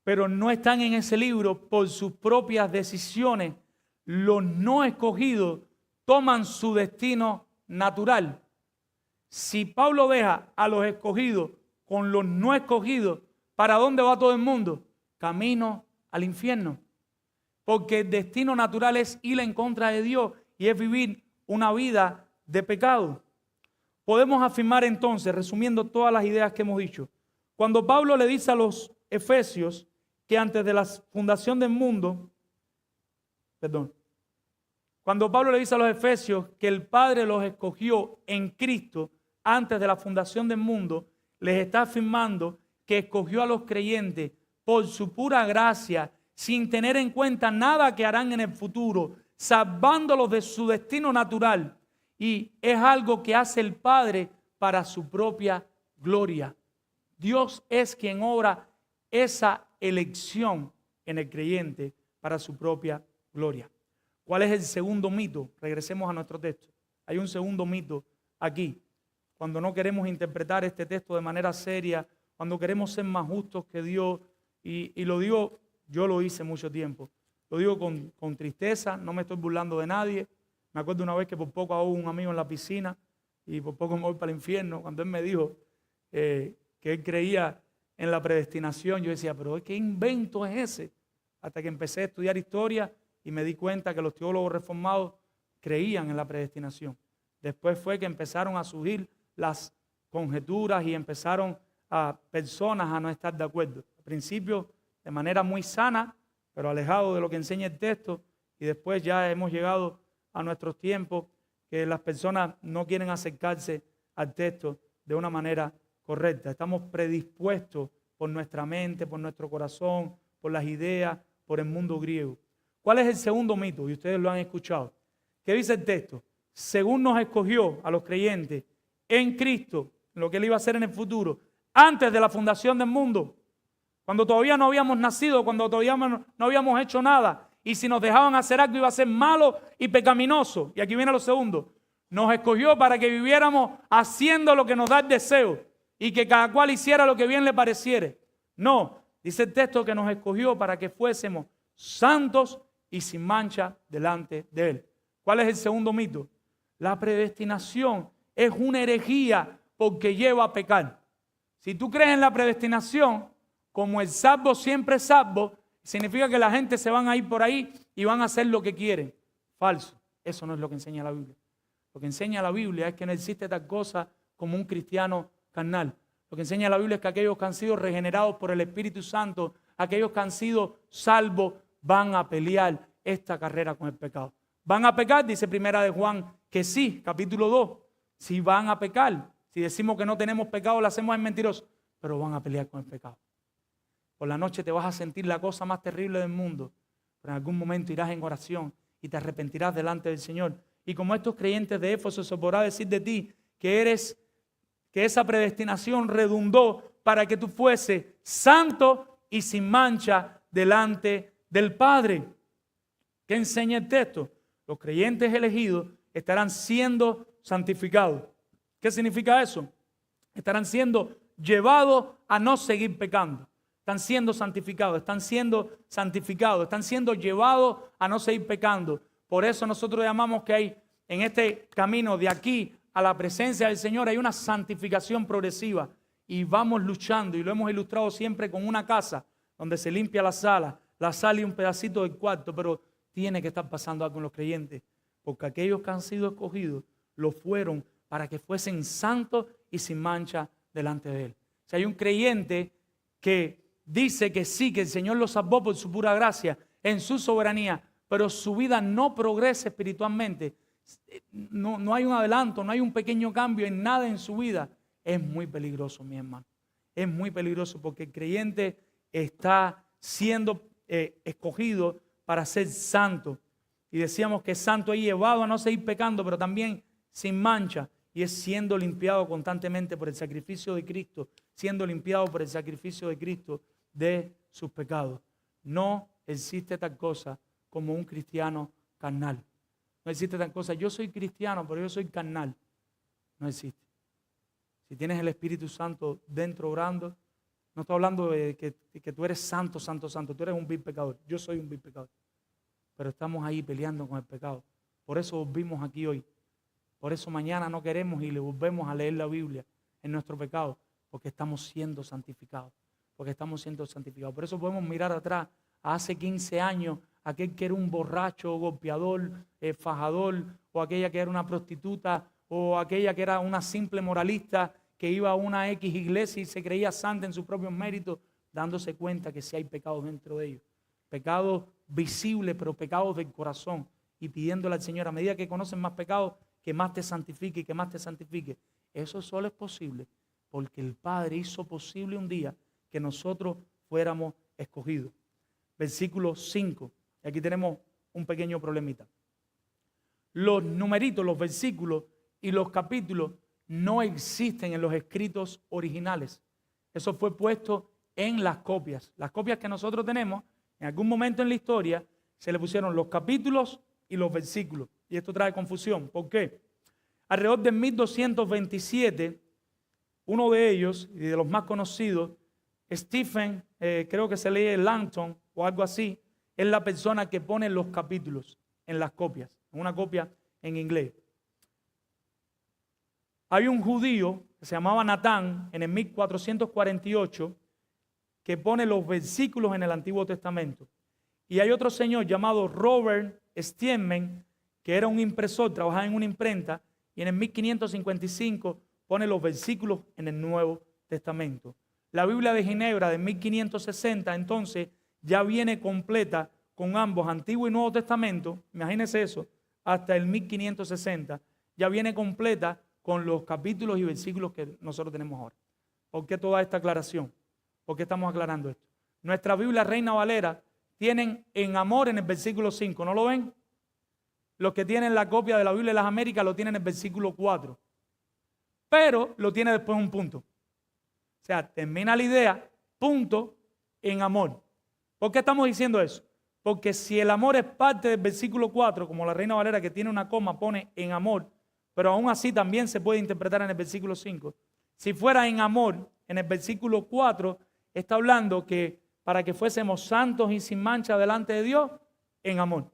pero no están en ese libro por sus propias decisiones. Los no escogidos toman su destino natural. Si Pablo deja a los escogidos con los no escogidos, ¿para dónde va todo el mundo? Camino al infierno. Porque el destino natural es ir en contra de Dios y es vivir una vida de pecado. Podemos afirmar entonces, resumiendo todas las ideas que hemos dicho, cuando Pablo le dice a los efesios que antes de la fundación del mundo, cuando Pablo le dice a los efesios que el Padre los escogió en Cristo antes de la fundación del mundo, les está afirmando que escogió a los creyentes por su pura gracia, sin tener en cuenta nada que harán en el futuro, salvándolos de su destino natural. Y es algo que hace el Padre para su propia gloria. Dios es quien obra esa elección en el creyente para su propia gloria. ¿Cuál es el segundo mito? Regresemos a nuestro texto. Hay un segundo mito aquí. Cuando no queremos interpretar este texto de manera seria, cuando queremos ser más justos que Dios, y lo digo, yo lo hice mucho tiempo. Lo digo con tristeza, no me estoy burlando de nadie. Me acuerdo una vez que por poco hago un amigo en la piscina y por poco me voy para el infierno. Cuando él me dijo que él creía en la predestinación, yo decía, pero ¿qué invento es ese? Hasta que empecé a estudiar historia y me di cuenta que los teólogos reformados creían en la predestinación. Después fue que empezaron a surgir las conjeturas y empezaron a personas a no estar de acuerdo. Al principio de manera muy sana, pero alejado de lo que enseña el texto, y después ya hemos llegado a nuestros tiempos que las personas no quieren acercarse al texto de una manera correcta. Estamos predispuestos por nuestra mente, por nuestro corazón, por las ideas, por el mundo griego. ¿Cuál es el segundo mito? Y ustedes lo han escuchado. ¿Qué dice el texto? Según nos escogió a los creyentes en Cristo, lo que Él iba a hacer en el futuro, antes de la fundación del mundo, cuando todavía no habíamos nacido, cuando todavía no habíamos hecho nada, y si nos dejaban hacer algo iba a ser malo y pecaminoso. Y aquí viene lo segundo. Nos escogió para que viviéramos haciendo lo que nos da el deseo y que cada cual hiciera lo que bien le pareciere. No, dice el texto que nos escogió para que fuésemos santos y sin mancha delante de Él. ¿Cuál es el segundo mito? La predestinación es una herejía porque lleva a pecar. Si tú crees en la predestinación, como el salvo siempre es salvo, significa que la gente se van a ir por ahí y van a hacer lo que quieren. Falso. Eso no es lo que enseña la Biblia. Lo que enseña la Biblia es que no existe tal cosa como un cristiano carnal. Lo que enseña la Biblia es que aquellos que han sido regenerados por el Espíritu Santo, aquellos que han sido salvos, van a pelear esta carrera con el pecado. ¿Van a pecar? Dice Primera de Juan que sí, capítulo 2. Si van a pecar, si decimos que no tenemos pecado, lo hacemos en mentiroso, pero van a pelear con el pecado. Por la noche te vas a sentir la cosa más terrible del mundo, pero en algún momento irás en oración y te arrepentirás delante del Señor. Y como estos creyentes de Éfeso, se podrá decir de ti que esa predestinación redundó para que tú fueses santo y sin mancha delante del Padre. ¿Qué enseña el texto? Los creyentes elegidos estarán siendo santificados. ¿Qué significa eso? Estarán siendo llevados a no seguir pecando. Están siendo santificados, están siendo llevados a no seguir pecando. Por eso nosotros llamamos que hay en este camino de aquí a la presencia del Señor hay una santificación progresiva y vamos luchando, y lo hemos ilustrado siempre con una casa donde se limpia la sala y un pedacito del cuarto, pero tiene que estar pasando algo con los creyentes, porque aquellos que han sido escogidos lo fueron para que fuesen santos y sin mancha delante de Él. Si hay un creyente que dice que sí, que el Señor lo salvó por su pura gracia, en su soberanía, pero su vida no progresa espiritualmente, no hay un adelanto, no hay un pequeño cambio en nada en su vida, es muy peligroso, mi hermano. Es muy peligroso porque el creyente está siendo escogido para ser santo. Y decíamos que santo es llevado a no seguir pecando, pero también sin mancha. Y es siendo limpiado constantemente por el sacrificio de Cristo, siendo limpiado por el sacrificio de Cristo de sus pecados. No existe tal cosa como un cristiano carnal. No existe tal cosa. Yo soy cristiano, pero yo soy carnal. No existe. Si tienes el Espíritu Santo dentro orando, no estoy hablando de que tú eres santo, santo, santo. Tú eres un vil pecador. Yo soy un vil pecador. Pero estamos ahí peleando con el pecado. Por eso volvimos aquí hoy. Por eso mañana no queremos y le volvemos a leer la Biblia en nuestro pecado. Porque estamos siendo santificados. Porque estamos siendo santificados. Por eso podemos mirar atrás a hace 15 años, aquel que era un borracho, golpeador, fajador, o aquella que era una prostituta, o aquella que era una simple moralista que iba a una X iglesia y se creía santa en sus propios méritos, dándose cuenta que sí hay pecados dentro de ellos. Pecados visibles, pero pecados del corazón. Y pidiéndole al Señor, a medida que conocen más pecados, que más te santifique y que más te santifique. Eso solo es posible porque el Padre hizo posible un día que nosotros fuéramos escogidos. Versículo 5. Y aquí tenemos un pequeño problemita. los numeritos, los versículos y los capítulos no existen en los escritos originales. Eso fue puesto en las copias. Las copias que nosotros tenemos, en algún momento en la historia, se le pusieron los capítulos y los versículos. Y esto trae confusión. ¿Por qué? Alrededor de 1227, uno de ellos, y de los más conocidos, Stephen, creo que se lee Langton o algo así, es la persona que pone los capítulos en las copias, en una copia en inglés. Hay un judío que se llamaba Natán en el 1448 que pone los versículos en el Antiguo Testamento. Y hay otro señor llamado Robert Steinman, que era un impresor, trabajaba en una imprenta, y en el 1555 pone los versículos en el Nuevo Testamento. La Biblia de Ginebra de 1560 entonces ya viene completa con ambos, Antiguo y Nuevo Testamento, imagínense eso, hasta el 1560, ya viene completa con los capítulos y versículos que nosotros tenemos ahora. ¿Por qué toda esta aclaración? ¿Por qué estamos aclarando esto? Nuestra Biblia Reina Valera tienen en amor en el versículo 5, ¿no lo ven? Los que tienen la copia de la Biblia de las Américas lo tienen en el versículo 4, pero lo tiene después un punto. O sea, termina la idea, punto, en amor. ¿Por qué estamos diciendo eso? Porque si el amor es parte del versículo 4, como la Reina Valera que tiene una coma pone en amor, pero aún así también se puede interpretar en el versículo 5. Si fuera en amor, en el versículo 4, está hablando que para que fuésemos santos y sin mancha delante de Dios, en amor.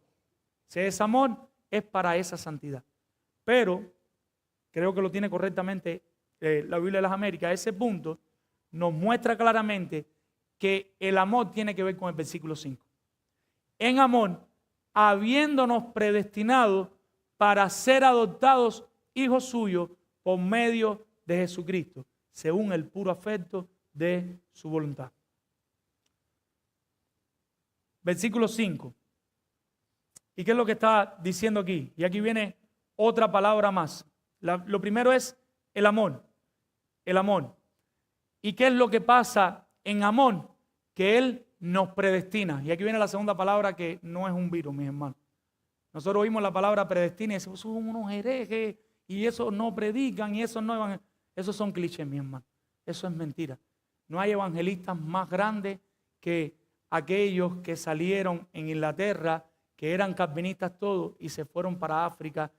Si es amor, es para esa santidad. Pero, creo que lo tiene correctamente la Biblia de las Américas, ese punto nos muestra claramente que el amor tiene que ver con el versículo 5. En amor, habiéndonos predestinado para ser adoptados hijos suyos por medio de Jesucristo, según el puro afecto de su voluntad. Versículo 5. ¿Y qué es lo que está diciendo aquí? Y aquí viene otra palabra más. Lo primero es el amor. El amor. ¿Y qué es lo que pasa en amor? Que Él nos predestina. Y aquí viene la segunda palabra que no es un virus, mis hermanos. Nosotros oímos la palabra predestina y decimos, son unos herejes y eso no predican y eso no evangelizan. Esos son clichés, mis hermanos. Eso es mentira. No hay evangelistas más grandes que aquellos que salieron en Inglaterra, que eran calvinistas todos y se fueron para África.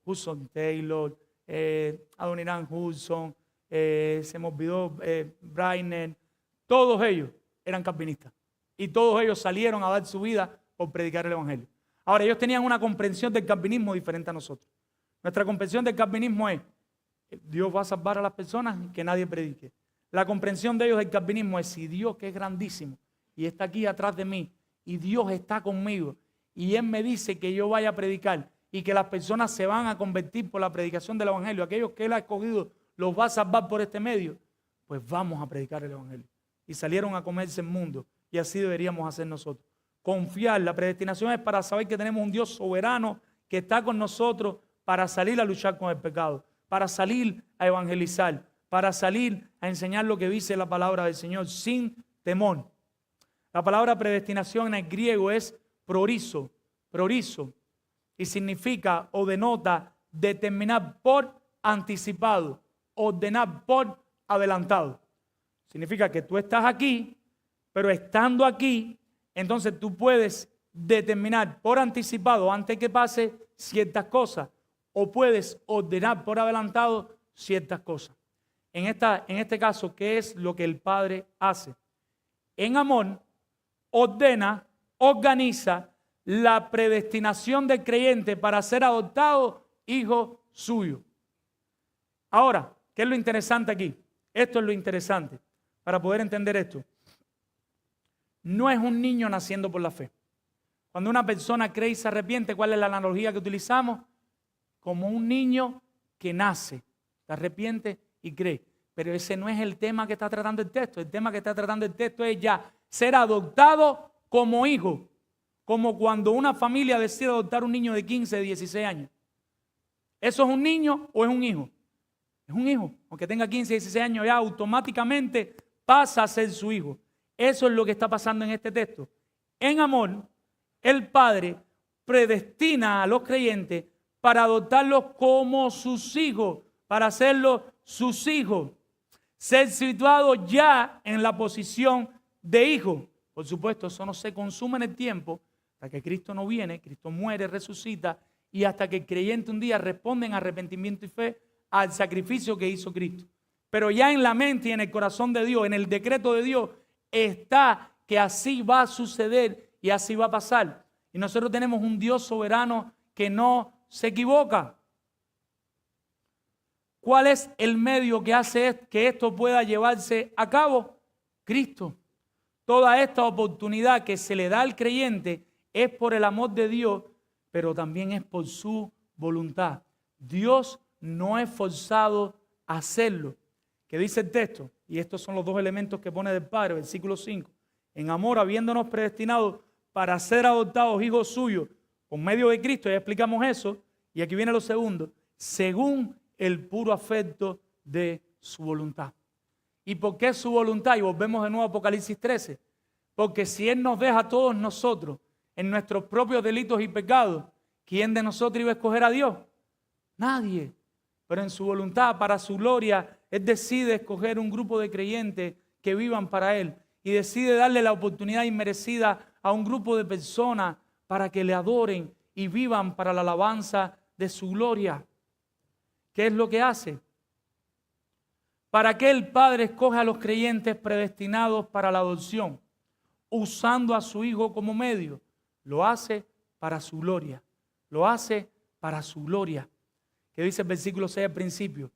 Hudson Taylor, Adoniram Hudson, se me olvidó Brainer, todos ellos eran calvinistas y todos ellos salieron a dar su vida por predicar el evangelio. Ahora, ellos tenían una comprensión del calvinismo diferente a nosotros. Nuestra comprensión del calvinismo es Dios va a salvar a las personas que nadie predique. La comprensión de ellos del calvinismo es si Dios, que es grandísimo y está aquí atrás de mí y Dios está conmigo y Él me dice que yo vaya a predicar y que las personas se van a convertir por la predicación del evangelio, aquellos que Él ha escogido los va a salvar por este medio, pues vamos a predicar el evangelio. Y salieron a comerse el mundo y así deberíamos hacer nosotros. Confiar, la predestinación es para saber que tenemos un Dios soberano que está con nosotros para salir a luchar con el pecado, para salir a evangelizar, para salir a enseñar lo que dice la palabra del Señor sin temor. La palabra predestinación en el griego es prorizo, y significa o denota determinar por anticipado, ordenar por adelantado. Significa que tú estás aquí, pero estando aquí, entonces tú puedes determinar por anticipado antes que pase ciertas cosas o puedes ordenar por adelantado ciertas cosas. En este caso, ¿qué es lo que el Padre hace? En amor, ordena, organiza la predestinación del creyente para ser adoptado hijo suyo. Ahora, ¿qué es lo interesante aquí? Esto es lo interesante para poder entender esto. No es un niño naciendo por la fe. Cuando una persona cree y se arrepiente, ¿cuál es la analogía que utilizamos? Como un niño que nace, se arrepiente y cree. Pero ese no es el tema que está tratando el texto. El tema que está tratando el texto es ya ser adoptado como hijo. Como cuando una familia decide adoptar un niño de 15, 16 años. ¿Eso es un niño o es un hijo? Es un hijo. Aunque tenga 15, 16 años, ya automáticamente pasa a ser su hijo. Eso es lo que está pasando en este texto. En amor, el Padre predestina a los creyentes para adoptarlos como sus hijos, para hacerlos sus hijos, ser situados ya en la posición de hijo. Por supuesto, eso no se consume en el tiempo, hasta que Cristo no viene, Cristo muere, resucita, y hasta que el creyente un día responde en arrepentimiento y fe al sacrificio que hizo Cristo. Pero ya en la mente y en el corazón de Dios, en el decreto de Dios, está que así va a suceder y así va a pasar. Y nosotros tenemos un Dios soberano que no se equivoca. ¿Cuál es el medio que hace que esto pueda llevarse a cabo? Cristo. Toda esta oportunidad que se le da al creyente es por el amor de Dios, pero también es por su voluntad. Dios no es forzado a hacerlo. ¿Qué dice el texto? Y estos son los dos elementos que pone del Padre, versículo 5. En amor, habiéndonos predestinado para ser adoptados hijos suyos por medio de Cristo, ya explicamos eso, y aquí viene lo segundo, según el puro afecto de su voluntad. ¿Y por qué su voluntad? Y volvemos de nuevo a Apocalipsis 13. Porque si Él nos deja a todos nosotros en nuestros propios delitos y pecados, ¿quién de nosotros iba a escoger a Dios? Nadie. Pero en su voluntad, para su gloria, Él decide escoger un grupo de creyentes que vivan para Él. Y decide darle la oportunidad inmerecida a un grupo de personas para que le adoren y vivan para la alabanza de su gloria. ¿Qué es lo que hace? ¿Para qué el Padre escoge a los creyentes predestinados para la adopción, usando a su Hijo como medio? Lo hace para su gloria. Lo hace para su gloria. ¿Qué dice el versículo 6 al principio?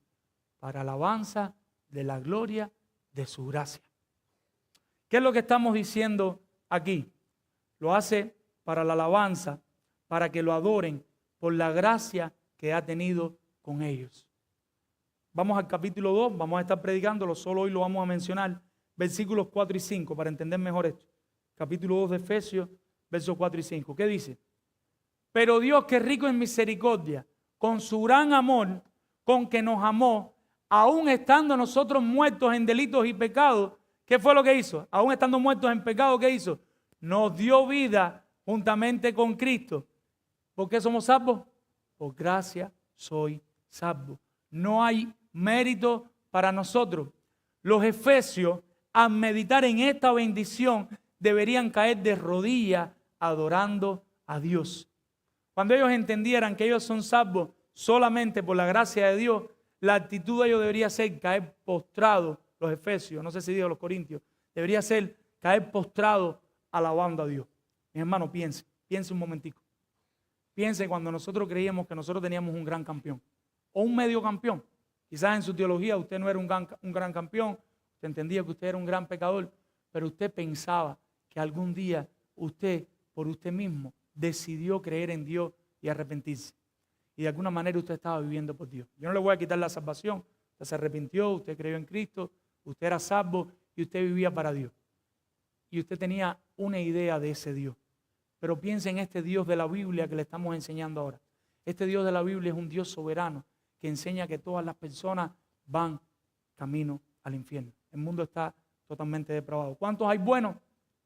Para alabanza de la gloria de su gracia. ¿Qué es lo que estamos diciendo aquí? Lo hace para la alabanza, para que lo adoren por la gracia que ha tenido con ellos. Vamos al capítulo 2, vamos a estar predicándolo, solo hoy lo vamos a mencionar, versículos 4 y 5, para entender mejor esto. Capítulo 2 de Efesios, versos 4 y 5. ¿Qué dice? Pero Dios, que es rico en misericordia, con su gran amor, con que nos amó, aún estando nosotros muertos en delitos y pecados, ¿qué fue lo que hizo? Aún estando muertos en pecado, ¿qué hizo? Nos dio vida juntamente con Cristo. ¿Por qué somos salvos? Por gracia soy salvo. No hay mérito para nosotros. Los efesios, al meditar en esta bendición, deberían caer de rodillas adorando a Dios. Cuando ellos entendieran que ellos son salvos solamente por la gracia de Dios, la actitud de ellos debería ser caer postrados, los efesios, no sé si digo los corintios, debería ser caer postrados alabando a Dios. Mi hermano, piense un momentico. Piense cuando nosotros creíamos que nosotros teníamos un gran campeón o un medio campeón. Quizás en su teología usted no era un gran campeón, usted entendía que usted era un gran pecador, pero usted pensaba que algún día usted, por usted mismo, decidió creer en Dios y arrepentirse. Y de alguna manera usted estaba viviendo por Dios. Yo no le voy a quitar la salvación. Usted se arrepintió, usted creyó en Cristo, usted era salvo y usted vivía para Dios. Y usted tenía una idea de ese Dios. Pero piense en este Dios de la Biblia que le estamos enseñando ahora. Este Dios de la Biblia es un Dios soberano que enseña que todas las personas van camino al infierno. El mundo está totalmente depravado. ¿Cuántos hay buenos?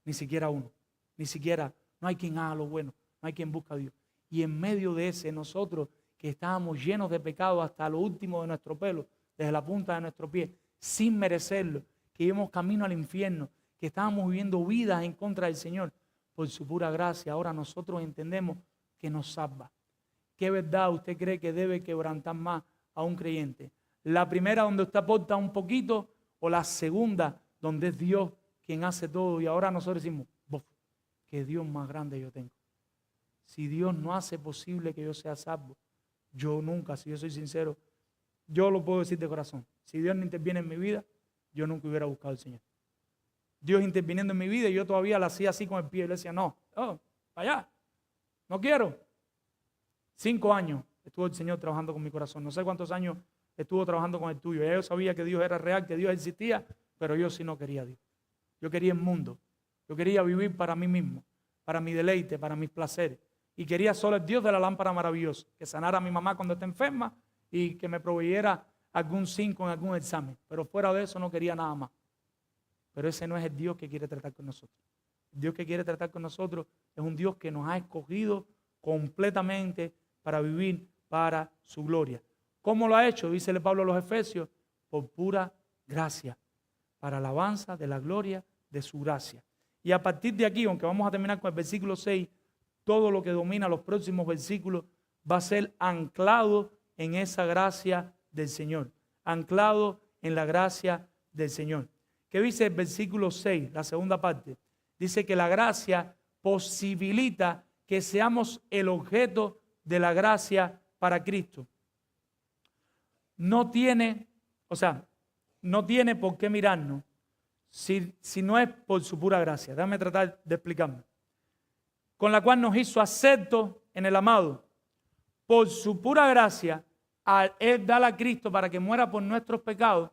Ni siquiera uno. Ni siquiera. No hay quien haga lo bueno. No hay quien busque a Dios. Y en medio de ese, nosotros que estábamos llenos de pecado hasta lo último de nuestro pelo, desde la punta de nuestro pie, sin merecerlo, que íbamos camino al infierno, que estábamos viviendo vidas en contra del Señor, por su pura gracia, ahora nosotros entendemos que nos salva. ¿Qué verdad usted cree que debe quebrantar más a un creyente? ¿La primera donde usted aporta un poquito o la segunda donde es Dios quien hace todo? Y ahora nosotros decimos, qué Dios más grande yo tengo. Si Dios no hace posible que yo sea salvo, yo nunca, si yo soy sincero, yo lo puedo decir de corazón. Si Dios no interviene en mi vida, yo nunca hubiera buscado al Señor. Dios interviniendo en mi vida y yo todavía la hacía así con el pie. Y le decía, no, para allá, no quiero. 5 años estuvo el Señor trabajando con mi corazón. No sé cuántos años estuvo trabajando con el tuyo. Ya yo sabía que Dios era real, que Dios existía, pero yo sí no quería a Dios. Yo quería el mundo. Yo quería vivir para mí mismo, para mi deleite, para mis placeres. Y quería solo el Dios de la lámpara maravillosa, que sanara a mi mamá cuando está enferma y que me proveyera algún 5 en algún examen. Pero fuera de eso no quería nada más. Pero ese no es el Dios que quiere tratar con nosotros. El Dios que quiere tratar con nosotros es un Dios que nos ha escogido completamente para vivir para su gloria. ¿Cómo lo ha hecho? Dice Pablo a los Efesios, por pura gracia, para alabanza de la gloria de su gracia. Y a partir de aquí, aunque vamos a terminar con el versículo 6, todo lo que domina los próximos versículos va a ser anclado en esa gracia del Señor, anclado en la gracia del Señor. ¿Qué dice el versículo 6, la segunda parte? Dice que la gracia posibilita que seamos el objeto de la gracia para Cristo. No tiene por qué mirarnos si no es por su pura gracia. Déjame tratar de explicarme. Con la cual nos hizo aceptos en el amado. Por su pura gracia, al Él dar a Cristo para que muera por nuestros pecados,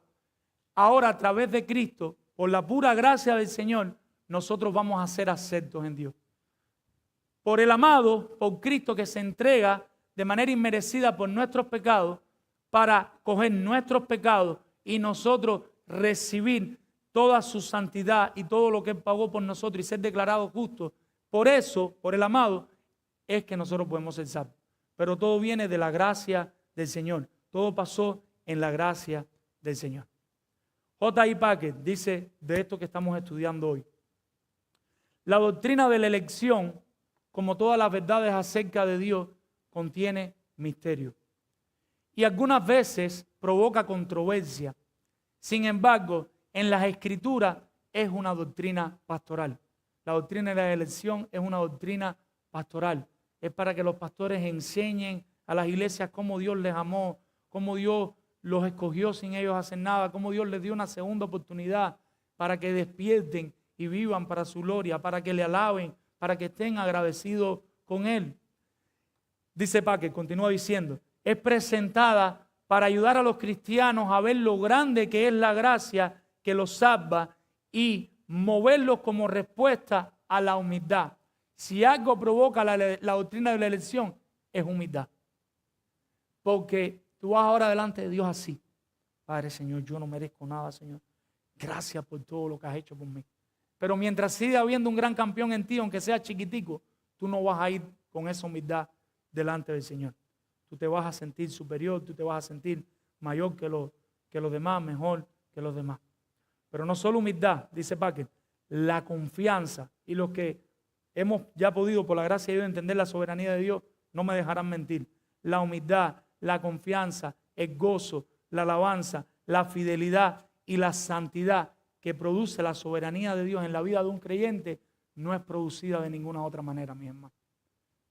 ahora a través de Cristo, por la pura gracia del Señor, nosotros vamos a ser aceptos en Dios. Por el amado, por Cristo que se entrega de manera inmerecida por nuestros pecados, para coger nuestros pecados y nosotros recibir toda su santidad y todo lo que Él pagó por nosotros y ser declarados justos. Por eso, por el amado, es que nosotros podemos ser salvos. Pero todo viene de la gracia del Señor. Todo pasó en la gracia del Señor. J.I. Packer dice de esto que estamos estudiando hoy: la doctrina de la elección, como todas las verdades acerca de Dios, contiene misterio. Y algunas veces provoca controversia. Sin embargo, en las Escrituras es una doctrina pastoral. La doctrina de la elección es una doctrina pastoral. Es para que los pastores enseñen a las iglesias cómo Dios les amó, cómo Dios los escogió sin ellos hacer nada, cómo Dios les dio una segunda oportunidad para que despierten y vivan para su gloria, para que le alaben, para que estén agradecidos con Él. Dice Packer, continúa diciendo, es presentada para ayudar a los cristianos a ver lo grande que es la gracia que los salva y moverlos como respuesta a la humildad. Si algo provoca la doctrina de la elección, es humildad. Porque tú vas ahora delante de Dios así: Padre, Señor, yo no merezco nada, Señor. Gracias por todo lo que has hecho por mí. Pero mientras siga habiendo un gran campeón en ti, aunque sea chiquitico, tú no vas a ir con esa humildad delante del Señor. Tú te vas a sentir superior, tú te vas a sentir mayor que los demás, mejor que los demás. Pero no solo humildad, dice Packer, la confianza. Y los que hemos ya podido, por la gracia de Dios, entender la soberanía de Dios, no me dejarán mentir. La humildad, la confianza, el gozo, la alabanza, la fidelidad y la santidad que produce la soberanía de Dios en la vida de un creyente no es producida de ninguna otra manera, mi hermano.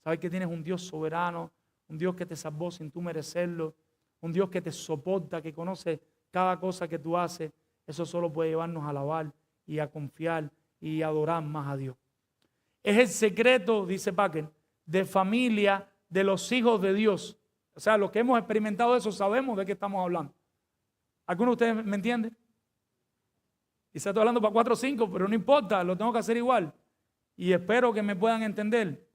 Sabes que tienes un Dios soberano, un Dios que te salvó sin tú merecerlo, un Dios que te soporta, que conoce cada cosa que tú haces. Eso solo puede llevarnos a alabar y a confiar y a adorar más a Dios. Es el secreto, dice Packer, de familia de los hijos de Dios. O sea, los que hemos experimentado eso sabemos de qué estamos hablando. ¿Alguno de ustedes me entiende? Quizás estoy hablando para 4 o 5, pero no importa, lo tengo que hacer igual. Y espero que me puedan entender.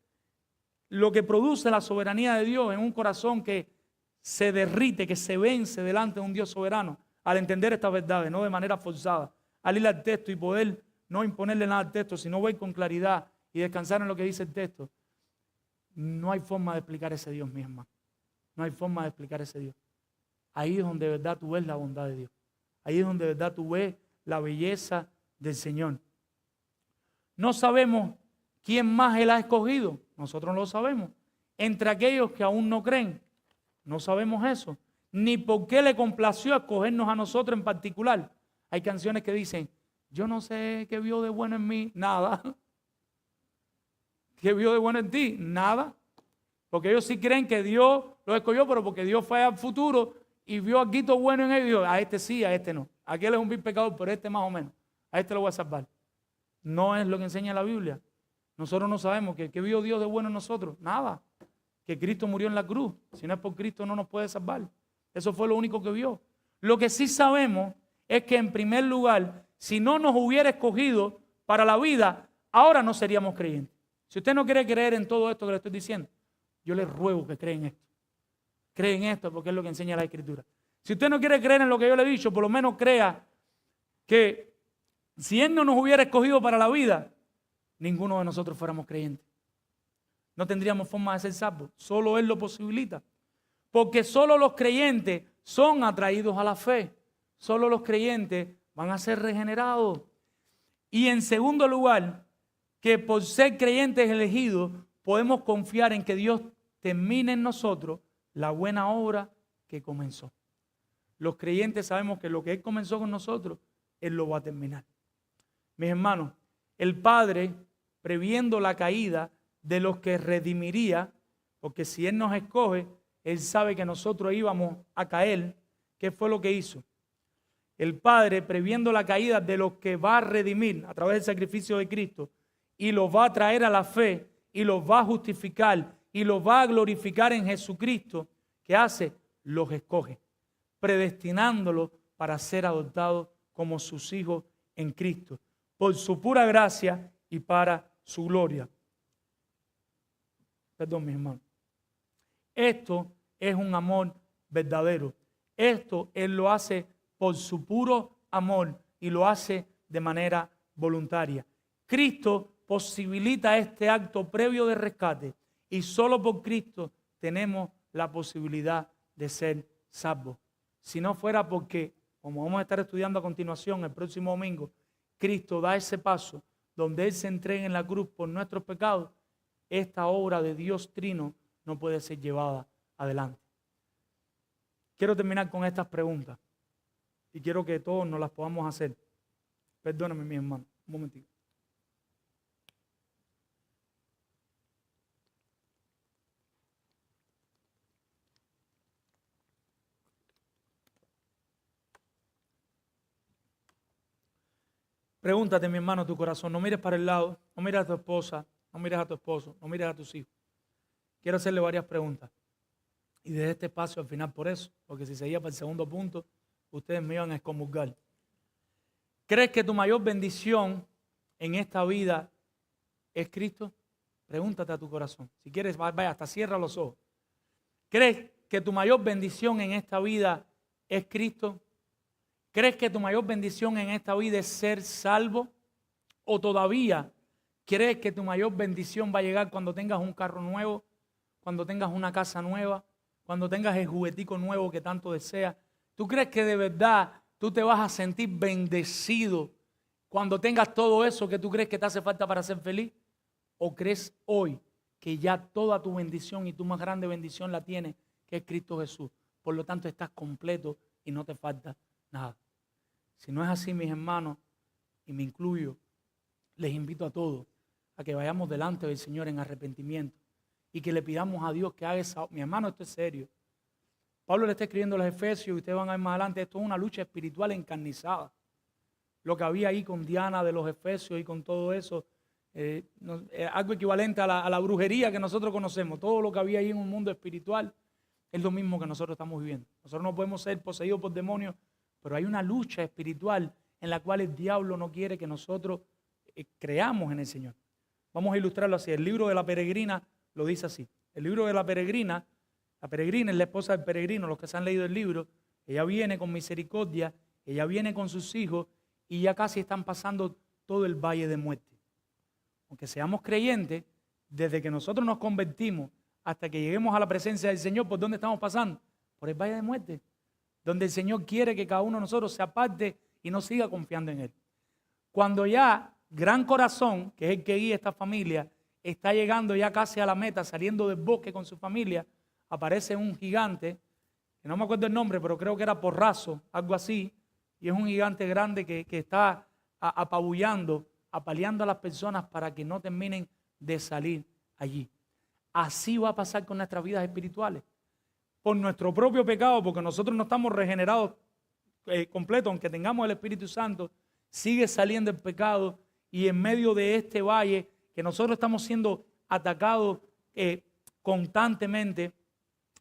Lo que produce la soberanía de Dios en un corazón que se derrite, que se vence delante de un Dios soberano, al entender estas verdades, no de manera forzada, al ir al texto y poder no imponerle nada al texto, sino ver con claridad y descansar en lo que dice el texto. No hay forma de explicar ese Dios, mi hermano. No hay forma de explicar ese Dios. Ahí es donde de verdad tú ves la bondad de Dios. Ahí es donde de verdad tú ves la belleza del Señor. No sabemos quién más Él ha escogido. Nosotros no lo sabemos. Entre aquellos que aún no creen, no sabemos eso. Ni por qué le complació escogernos a nosotros en particular. Hay canciones que dicen, yo no sé qué vio de bueno en mí. Nada. ¿Qué vio de bueno en ti? Nada. Porque ellos sí creen que Dios los escogió, pero porque Dios fue al futuro y vio algo bueno en ellos y dijo, a este sí, a este no. Aquel es un vil pecador, pero este más o menos. A este lo voy a salvar. No es lo que enseña la Biblia. Nosotros no sabemos que vio Dios de bueno en nosotros. Nada. Que Cristo murió en la cruz. Si no es por Cristo no nos puede salvar. Eso fue lo único que vio. Lo que sí sabemos es que en primer lugar, si no nos hubiera escogido para la vida, ahora no seríamos creyentes. Si usted no quiere creer en todo esto que le estoy diciendo, yo le ruego que cree en esto. Cree en esto porque es lo que enseña la Escritura. Si usted no quiere creer en lo que yo le he dicho, por lo menos crea que si Él no nos hubiera escogido para la vida, ninguno de nosotros fuéramos creyentes. no tendríamos forma de ser salvos. Solo Él lo posibilita. Porque solo los creyentes son atraídos a la fe. Solo los creyentes van a ser regenerados. Y en segundo lugar, que por ser creyentes elegidos, podemos confiar en que Dios termine en nosotros la buena obra que comenzó. Los creyentes sabemos que lo que Él comenzó con nosotros, Él lo va a terminar. Mis hermanos, el Padre, previendo la caída de los que redimiría, porque si Él nos escoge, Él sabe que nosotros íbamos a caer. ¿Qué fue lo que hizo? El Padre, previendo la caída de los que va a redimir a través del sacrificio de Cristo, y los va a traer a la fe, y los va a justificar, y los va a glorificar en Jesucristo, ¿qué hace? Los escoge, predestinándolos para ser adoptados como sus hijos en Cristo, por su pura gracia y para su gloria. Perdón, mis hermanos. Esto es un amor verdadero. Esto Él lo hace por su puro amor y lo hace de manera voluntaria. Cristo posibilita este acto previo de rescate y solo por Cristo tenemos la posibilidad de ser salvos. Si no fuera porque, como vamos a estar estudiando a continuación el próximo domingo, Cristo da ese paso donde Él se entrega en la cruz por nuestros pecados, esta obra de Dios Trino no puede ser llevada adelante. Quiero terminar con estas preguntas y quiero que todos nos las podamos hacer. Perdóname, mi hermano, un momentito. Pregúntate, mi hermano, tu corazón. No mires para el lado, no mires a tu esposa, no mires a tu esposo, no mires a tus hijos. Quiero hacerle varias preguntas. Y desde este espacio al final por eso, porque si seguía para el segundo punto, ustedes me iban a excomulgar. ¿Crees que tu mayor bendición en esta vida es Cristo? Pregúntate a tu corazón. Si quieres, vaya, hasta cierra los ojos. ¿Crees que tu mayor bendición en esta vida es Cristo? ¿Crees que tu mayor bendición en esta vida es ser salvo? ¿O todavía crees que tu mayor bendición va a llegar cuando tengas un carro nuevo, cuando tengas una casa nueva, cuando tengas el juguetico nuevo que tanto deseas? ¿Tú crees que de verdad tú te vas a sentir bendecido cuando tengas todo eso que tú crees que te hace falta para ser feliz? ¿O crees hoy que ya toda tu bendición y tu más grande bendición la tienes, que es Cristo Jesús? Por lo tanto, estás completo y no te falta nada. Si no es así, mis hermanos, y me incluyo, les invito a todos a que vayamos delante del Señor en arrepentimiento y que le pidamos a Dios que haga esa... Mi hermano, esto es serio. Pablo le está escribiendo a los Efesios y ustedes van a ver más adelante, esto es una lucha espiritual encarnizada. Lo que había ahí con Diana de los Efesios y con todo eso, algo equivalente a la brujería que nosotros conocemos. Todo lo que había ahí en un mundo espiritual es lo mismo que nosotros estamos viviendo. Nosotros no podemos ser poseídos por demonios, pero hay una lucha espiritual en la cual el diablo no quiere que nosotros creamos en el Señor. Vamos a ilustrarlo así. El libro de la peregrina lo dice así. El libro de la peregrina es la esposa del peregrino, los que se han leído el libro. Ella viene con misericordia, ella viene con sus hijos y ya casi están pasando todo el valle de muerte. Aunque seamos creyentes, desde que nosotros nos convertimos hasta que lleguemos a la presencia del Señor, ¿por dónde estamos pasando? Por el valle de muerte, donde el Señor quiere que cada uno de nosotros se aparte y no siga confiando en Él. Cuando ya Gran Corazón, que es el que guía esta familia, está llegando ya casi a la meta, saliendo del bosque con su familia, aparece un gigante, que no me acuerdo el nombre, pero creo que era Porrazo, algo así, y es un gigante grande que está apabullando, apaleando a las personas para que no terminen de salir allí. Así va a pasar con nuestras vidas espirituales. Por nuestro propio pecado, porque nosotros no estamos regenerados completos, aunque tengamos el Espíritu Santo, sigue saliendo el pecado y en medio de este valle que nosotros estamos siendo atacados constantemente,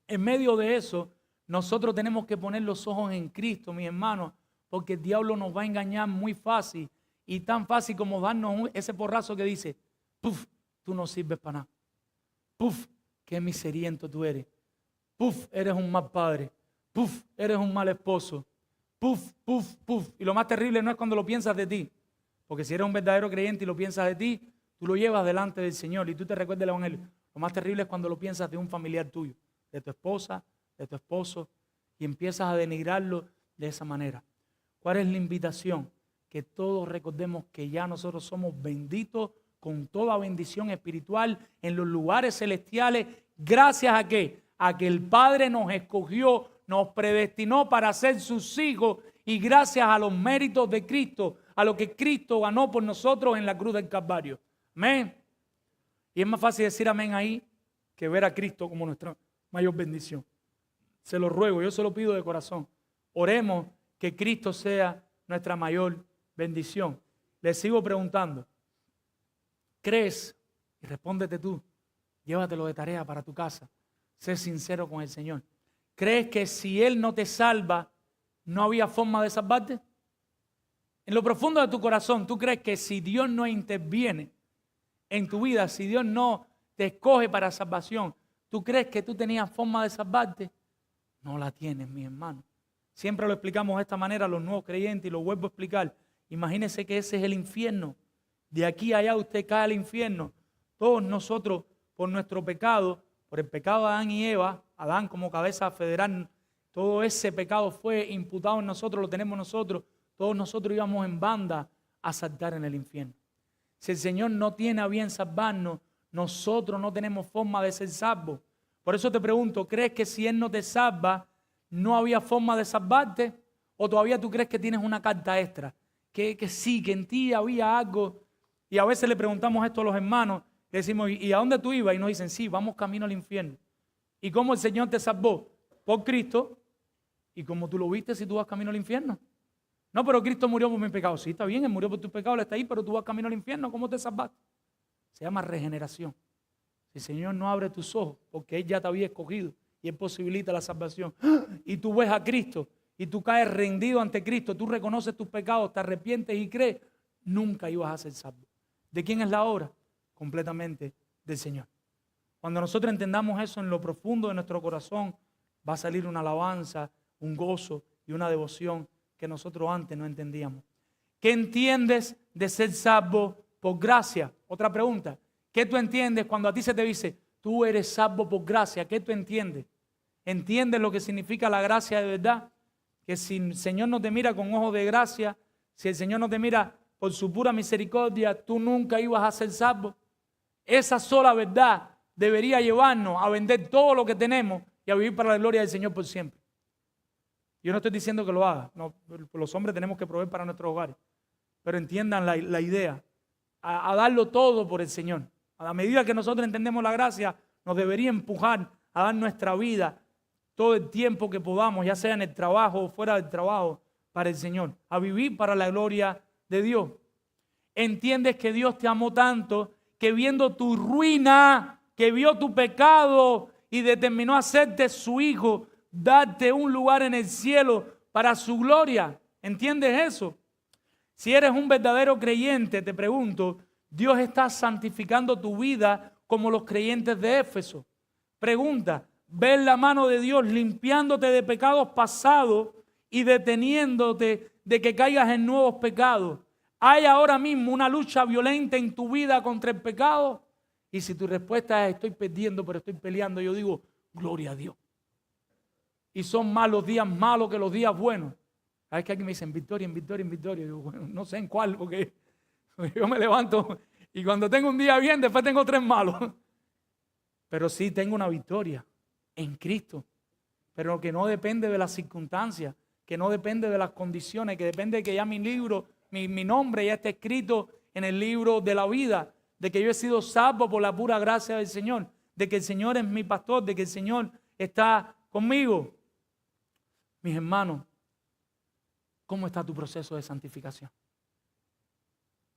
en medio de eso nosotros tenemos que poner los ojos en Cristo, mis hermanos, porque el diablo nos va a engañar muy fácil y tan fácil como darnos ese porrazo que dice, puf, tú no sirves para nada, puf, qué miseriento tú eres, puf, eres un mal padre, puf, eres un mal esposo, puf, puf, puf. Y lo más terrible no es cuando lo piensas de ti, porque si eres un verdadero creyente y lo piensas de ti, tú lo llevas delante del Señor y tú te recuerdas el Evangelio. Lo más terrible es cuando lo piensas de un familiar tuyo, de tu esposa, de tu esposo, y empiezas a denigrarlo de esa manera. ¿Cuál es la invitación? Que todos recordemos que ya nosotros somos benditos con toda bendición espiritual en los lugares celestiales. ¿Gracias a qué? A que el Padre nos escogió, nos predestinó para ser sus hijos, y gracias a los méritos de Cristo, a lo que Cristo ganó por nosotros en la cruz del Calvario. Amén. Y es más fácil decir amén ahí que ver a Cristo como nuestra mayor bendición. Se lo ruego, yo se lo pido de corazón. Oremos que Cristo sea nuestra mayor bendición. Les sigo preguntando, ¿crees? Y respóndete tú, llévatelo de tarea para tu casa. Sé sincero con el Señor. ¿Crees que si Él no te salva, no había forma de salvarte? En lo profundo de tu corazón, ¿tú crees que si Dios no interviene en tu vida, si Dios no te escoge para salvación, ¿tú crees que tú tenías forma de salvarte? No la tienes, mi hermano. Siempre lo explicamos de esta manera a los nuevos creyentes y lo vuelvo a explicar. Imagínense que ese es el infierno. De aquí a allá usted cae al infierno. Todos nosotros, por nuestro pecado, por el pecado de Adán y Eva, Adán como cabeza federal, todo ese pecado fue imputado en nosotros, lo tenemos nosotros. Todos nosotros íbamos en banda a saltar en el infierno. Si el Señor no tiene a bien salvarnos, nosotros no tenemos forma de ser salvos. Por eso te pregunto, ¿crees que si Él no te salva, no había forma de salvarte? ¿O todavía tú crees que tienes una carta extra? Que sí, que en ti había algo. Y a veces le preguntamos esto a los hermanos, le decimos, ¿y a dónde tú ibas? Y nos dicen, sí, vamos camino al infierno. ¿Y cómo el Señor te salvó? Por Cristo. ¿Y cómo tú lo viste si tú vas camino al infierno? No, pero Cristo murió por mi pecado. Sí, está bien, Él murió por tu pecado, Él está ahí, pero tú vas camino al infierno. ¿Cómo te salvaste? Se llama regeneración. Si el Señor no abre tus ojos, porque Él ya te había escogido y Él posibilita la salvación, y tú ves a Cristo y tú caes rendido ante Cristo, tú reconoces tus pecados, te arrepientes y crees, nunca ibas a ser salvo. ¿De quién es la obra? Completamente del Señor. Cuando nosotros entendamos eso en lo profundo de nuestro corazón, va a salir una alabanza, un gozo y una devoción que nosotros antes no entendíamos. ¿Qué entiendes de ser salvo por gracia? Otra pregunta. ¿Qué tú entiendes cuando a ti se te dice, tú eres salvo por gracia? ¿Qué tú entiendes? ¿Entiendes lo que significa la gracia de verdad? Que si el Señor no te mira con ojos de gracia, si el Señor no te mira por su pura misericordia, tú nunca ibas a ser salvo. Esa sola verdad debería llevarnos a vender todo lo que tenemos y a vivir para la gloria del Señor por siempre. Yo no estoy diciendo que lo haga. No, los hombres tenemos que proveer para nuestros hogares. Pero entiendan la idea. A darlo todo por el Señor. A la medida que nosotros entendemos la gracia, nos debería empujar a dar nuestra vida todo el tiempo que podamos, ya sea en el trabajo o fuera del trabajo, para el Señor. A vivir para la gloria de Dios. Entiendes que Dios te amó tanto que viendo tu ruina, que vio tu pecado y determinó hacerte su hijo, darte un lugar en el cielo para su gloria. ¿Entiendes eso? Si eres un verdadero creyente, te pregunto, Dios está santificando tu vida como los creyentes de Éfeso. Pregunta, ¿ves la mano de Dios limpiándote de pecados pasados y deteniéndote de que caigas en nuevos pecados? ¿Hay ahora mismo una lucha violenta en tu vida contra el pecado? Y si tu respuesta es estoy perdiendo, pero estoy peleando, yo digo, gloria a Dios. Y son más los días malos que los días buenos. ¿Sabes que aquí me dicen victoria, en victoria, en victoria? Yo digo, bueno, no sé en cuál, porque yo me levanto y cuando tengo un día bien, después tengo 3 malos. Pero sí tengo una victoria en Cristo, pero que no depende de las circunstancias, que no depende de las condiciones, que depende de que ya mi libro, mi nombre ya está escrito en el libro de la vida, de que yo he sido salvo por la pura gracia del Señor, de que el Señor es mi pastor, de que el Señor está conmigo. Mis hermanos, ¿cómo está tu proceso de santificación?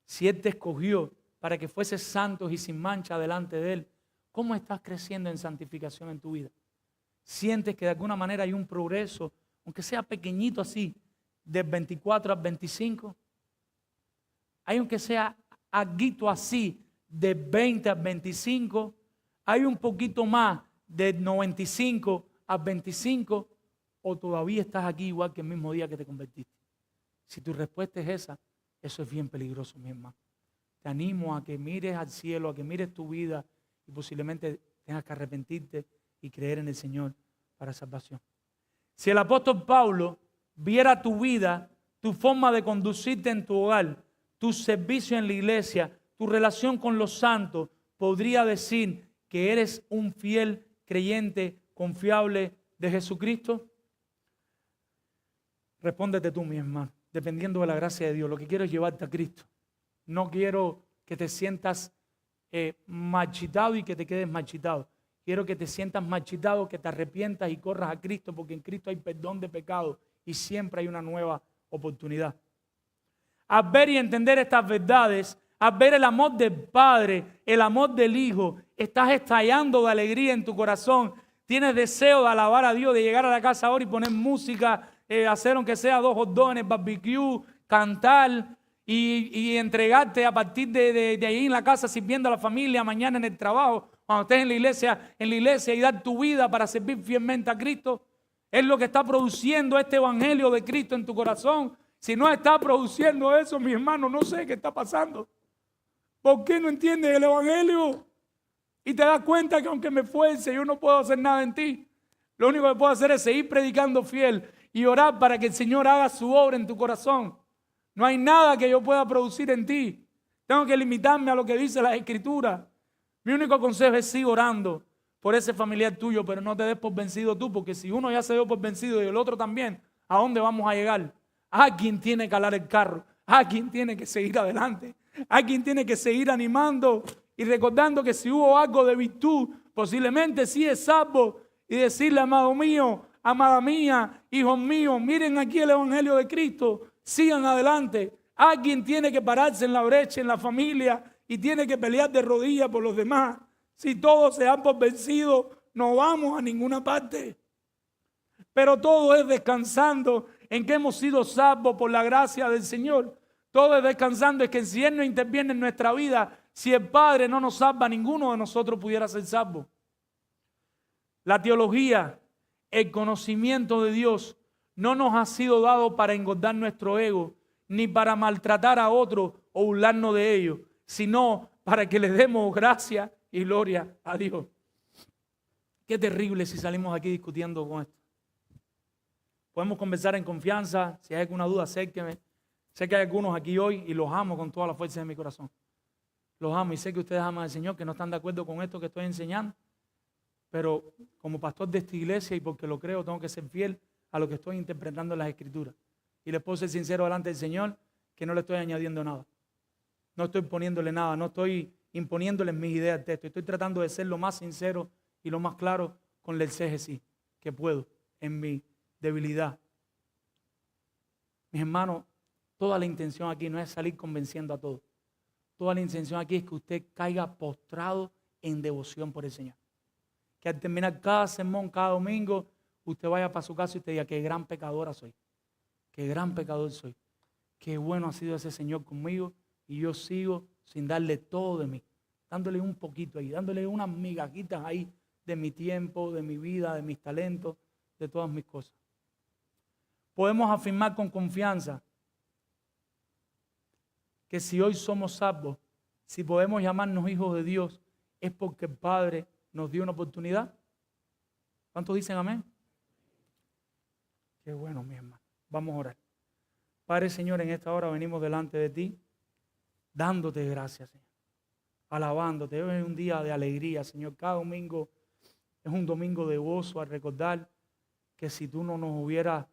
Si Él te escogió para que fueses santos y sin mancha delante de Él, ¿cómo estás creciendo en santificación en tu vida? ¿Sientes que de alguna manera hay un progreso, aunque sea pequeñito así, del 24 al 25? ¿Hay aunque sea algo así, de 20 al 25? ¿Hay un poquito más del 95 al 25? ¿O todavía estás aquí igual que el mismo día que te convertiste? Si tu respuesta es esa, eso es bien peligroso, mi hermano. Te animo a que mires al cielo, a que mires tu vida y posiblemente tengas que arrepentirte y creer en el Señor para salvación. Si el apóstol Pablo viera tu vida, tu forma de conducirte en tu hogar, tu servicio en la iglesia, tu relación con los santos, podría decir que eres un fiel creyente confiable de Jesucristo. Respóndete tú, mi hermano, dependiendo de la gracia de Dios. Lo que quiero es llevarte a Cristo. No quiero que te sientas marchitado y que te quedes marchitado. Quiero que te sientas marchitado, que te arrepientas y corras a Cristo, porque en Cristo hay perdón de pecados y siempre hay una nueva oportunidad. Al ver y entender estas verdades, al ver el amor del Padre, el amor del Hijo, estás estallando de alegría en tu corazón. Tienes deseo de alabar a Dios, de llegar a la casa ahora y poner música, hacer aunque sea 2 hot dogs en el barbecue, cantar y entregarte a partir de ahí en la casa sirviendo a la familia, mañana en el trabajo, cuando estés en la iglesia y dar tu vida para servir fielmente a Cristo. Es lo que está produciendo este evangelio de Cristo en tu corazón. Si no está produciendo eso, mi hermano, no sé qué está pasando. ¿Por qué no entiendes el evangelio? Y te das cuenta que aunque me esfuerce, yo no puedo hacer nada en ti. Lo único que puedo hacer es seguir predicando fiel y orar para que el Señor haga su obra en tu corazón. No hay nada que yo pueda producir en ti. Tengo que limitarme a lo que dice la Escritura. Mi único consejo es seguir orando por ese familiar tuyo, pero no te des por vencido tú, porque si uno ya se dio por vencido y el otro también, ¿a dónde vamos a llegar? ¿A quién tiene que alar el carro? ¿A quién tiene que seguir adelante? ¿A quién tiene que seguir animando y recordando que si hubo algo de virtud, posiblemente sí es salvo? Y decirle, amado mío, amada mía, hijos míos, miren aquí el evangelio de Cristo, sigan adelante. Alguien tiene que pararse en la brecha, en la familia, y tiene que pelear de rodillas por los demás. Si todos se dan por vencidos, no vamos a ninguna parte. Pero todo es descansando en que hemos sido salvos por la gracia del Señor. Todo es descansando, es que si Él no interviene en nuestra vida, si el Padre no nos salva, ninguno de nosotros pudiera ser salvo. La teología, el conocimiento de Dios, no nos ha sido dado para engordar nuestro ego, ni para maltratar a otros o burlarnos de ellos, sino para que le demos gracia y gloria a Dios. Qué terrible si salimos aquí discutiendo con esto. Podemos conversar en confianza. Si hay alguna duda, acérqueme. Sé que hay algunos aquí hoy y los amo con toda la fuerza de mi corazón. Los amo y sé que ustedes aman al Señor, que no están de acuerdo con esto que estoy enseñando. Pero como pastor de esta iglesia y porque lo creo, tengo que ser fiel a lo que estoy interpretando en las Escrituras. Y les puedo ser sincero delante del Señor que no le estoy añadiendo nada. No estoy poniéndole nada, no estoy imponiéndole mis ideas al texto. Estoy tratando de ser lo más sincero y lo más claro con el exégesis que puedo en mi debilidad. Mis hermanos, toda la intención aquí no es salir convenciendo a todos. Toda la intención aquí es que usted caiga postrado en devoción por el Señor. Que al terminar cada sermón, cada domingo, usted vaya para su casa y usted diga, qué gran pecadora soy. Qué gran pecador soy. Qué bueno ha sido ese Señor conmigo y yo sigo sin darle todo de mí. Dándole un poquito ahí, dándole unas migajitas ahí de mi tiempo, de mi vida, de mis talentos, de todas mis cosas. Podemos afirmar con confianza que si hoy somos salvos, si podemos llamarnos hijos de Dios, es porque el Padre nos dio una oportunidad. ¿Cuántos dicen amén? Qué bueno, mi hermano. Vamos a orar. Padre, Señor, en esta hora venimos delante de ti, dándote gracias, Señor. Alabándote. Hoy es un día de alegría, Señor. Cada domingo es un domingo de gozo al recordar que si tú no nos hubieras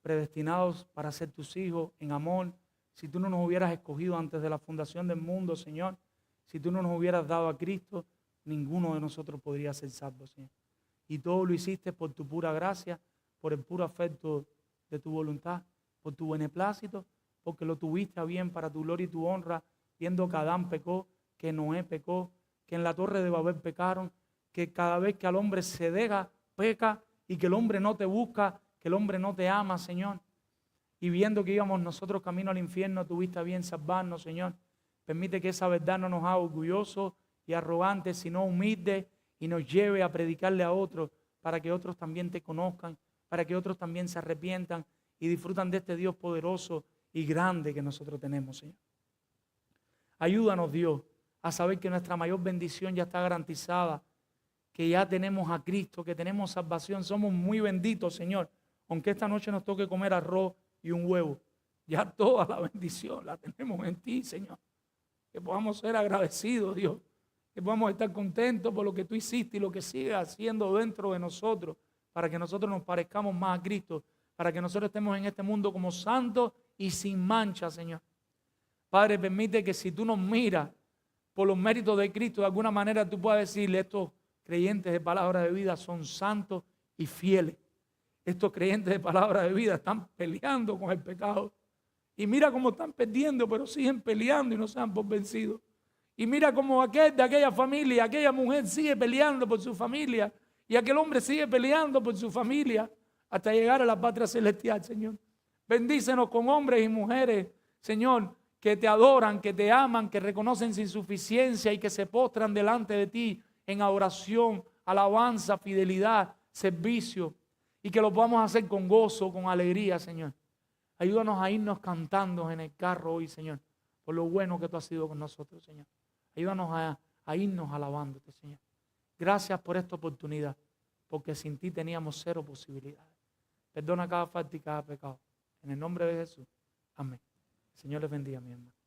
predestinado para ser tus hijos en amor, si tú no nos hubieras escogido antes de la fundación del mundo, Señor, si tú no nos hubieras dado a Cristo, ninguno de nosotros podría ser salvo, Señor. Y todo lo hiciste por tu pura gracia, por el puro afecto de tu voluntad, por tu beneplácito, porque lo tuviste a bien para tu gloria y tu honra, viendo que Adán pecó, que Noé pecó, que en la torre de Babel pecaron, que cada vez que al hombre se deja, peca, y que el hombre no te busca, que el hombre no te ama, Señor. Y viendo que íbamos nosotros camino al infierno, tuviste a bien salvarnos, Señor. Permite que esa verdad no nos haga orgullosos y arrogantes, sino humildes, y nos lleve a predicarle a otros, para que otros también te conozcan, para que otros también se arrepientan y disfrutan de este Dios poderoso y grande que nosotros tenemos, Señor. Ayúdanos, Dios, a saber que nuestra mayor bendición ya está garantizada, que ya tenemos a Cristo, que tenemos salvación. Somos muy benditos, Señor. Aunque esta noche nos toque comer arroz y un huevo, ya toda la bendición la tenemos en ti, Señor. Que podamos ser agradecidos, Dios. Que podamos estar contentos por lo que tú hiciste y lo que sigas haciendo dentro de nosotros, para que nosotros nos parezcamos más a Cristo, para que nosotros estemos en este mundo como santos y sin mancha, Señor. Padre, permite que si tú nos miras por los méritos de Cristo, de alguna manera tú puedas decirle: estos creyentes de palabra de vida son santos y fieles. Estos creyentes de palabra de vida están peleando con el pecado. Y mira cómo están perdiendo, pero siguen peleando y no se dan por vencidos. Y mira cómo aquel de aquella familia, aquella mujer sigue peleando por su familia. Y aquel hombre sigue peleando por su familia hasta llegar a la patria celestial, Señor. Bendícenos con hombres y mujeres, Señor, que te adoran, que te aman, que reconocen su insuficiencia y que se postran delante de ti en adoración, alabanza, fidelidad, servicio. Y que lo podamos hacer con gozo, con alegría, Señor. Ayúdanos a irnos cantando en el carro hoy, Señor, por lo bueno que tú has sido con nosotros, Señor. Ayúdanos a irnos alabándote, Señor. Gracias por esta oportunidad, porque sin ti teníamos cero posibilidades. Perdona cada falta y cada pecado. En el nombre de Jesús. Amén. El Señor les bendiga, mi hermano.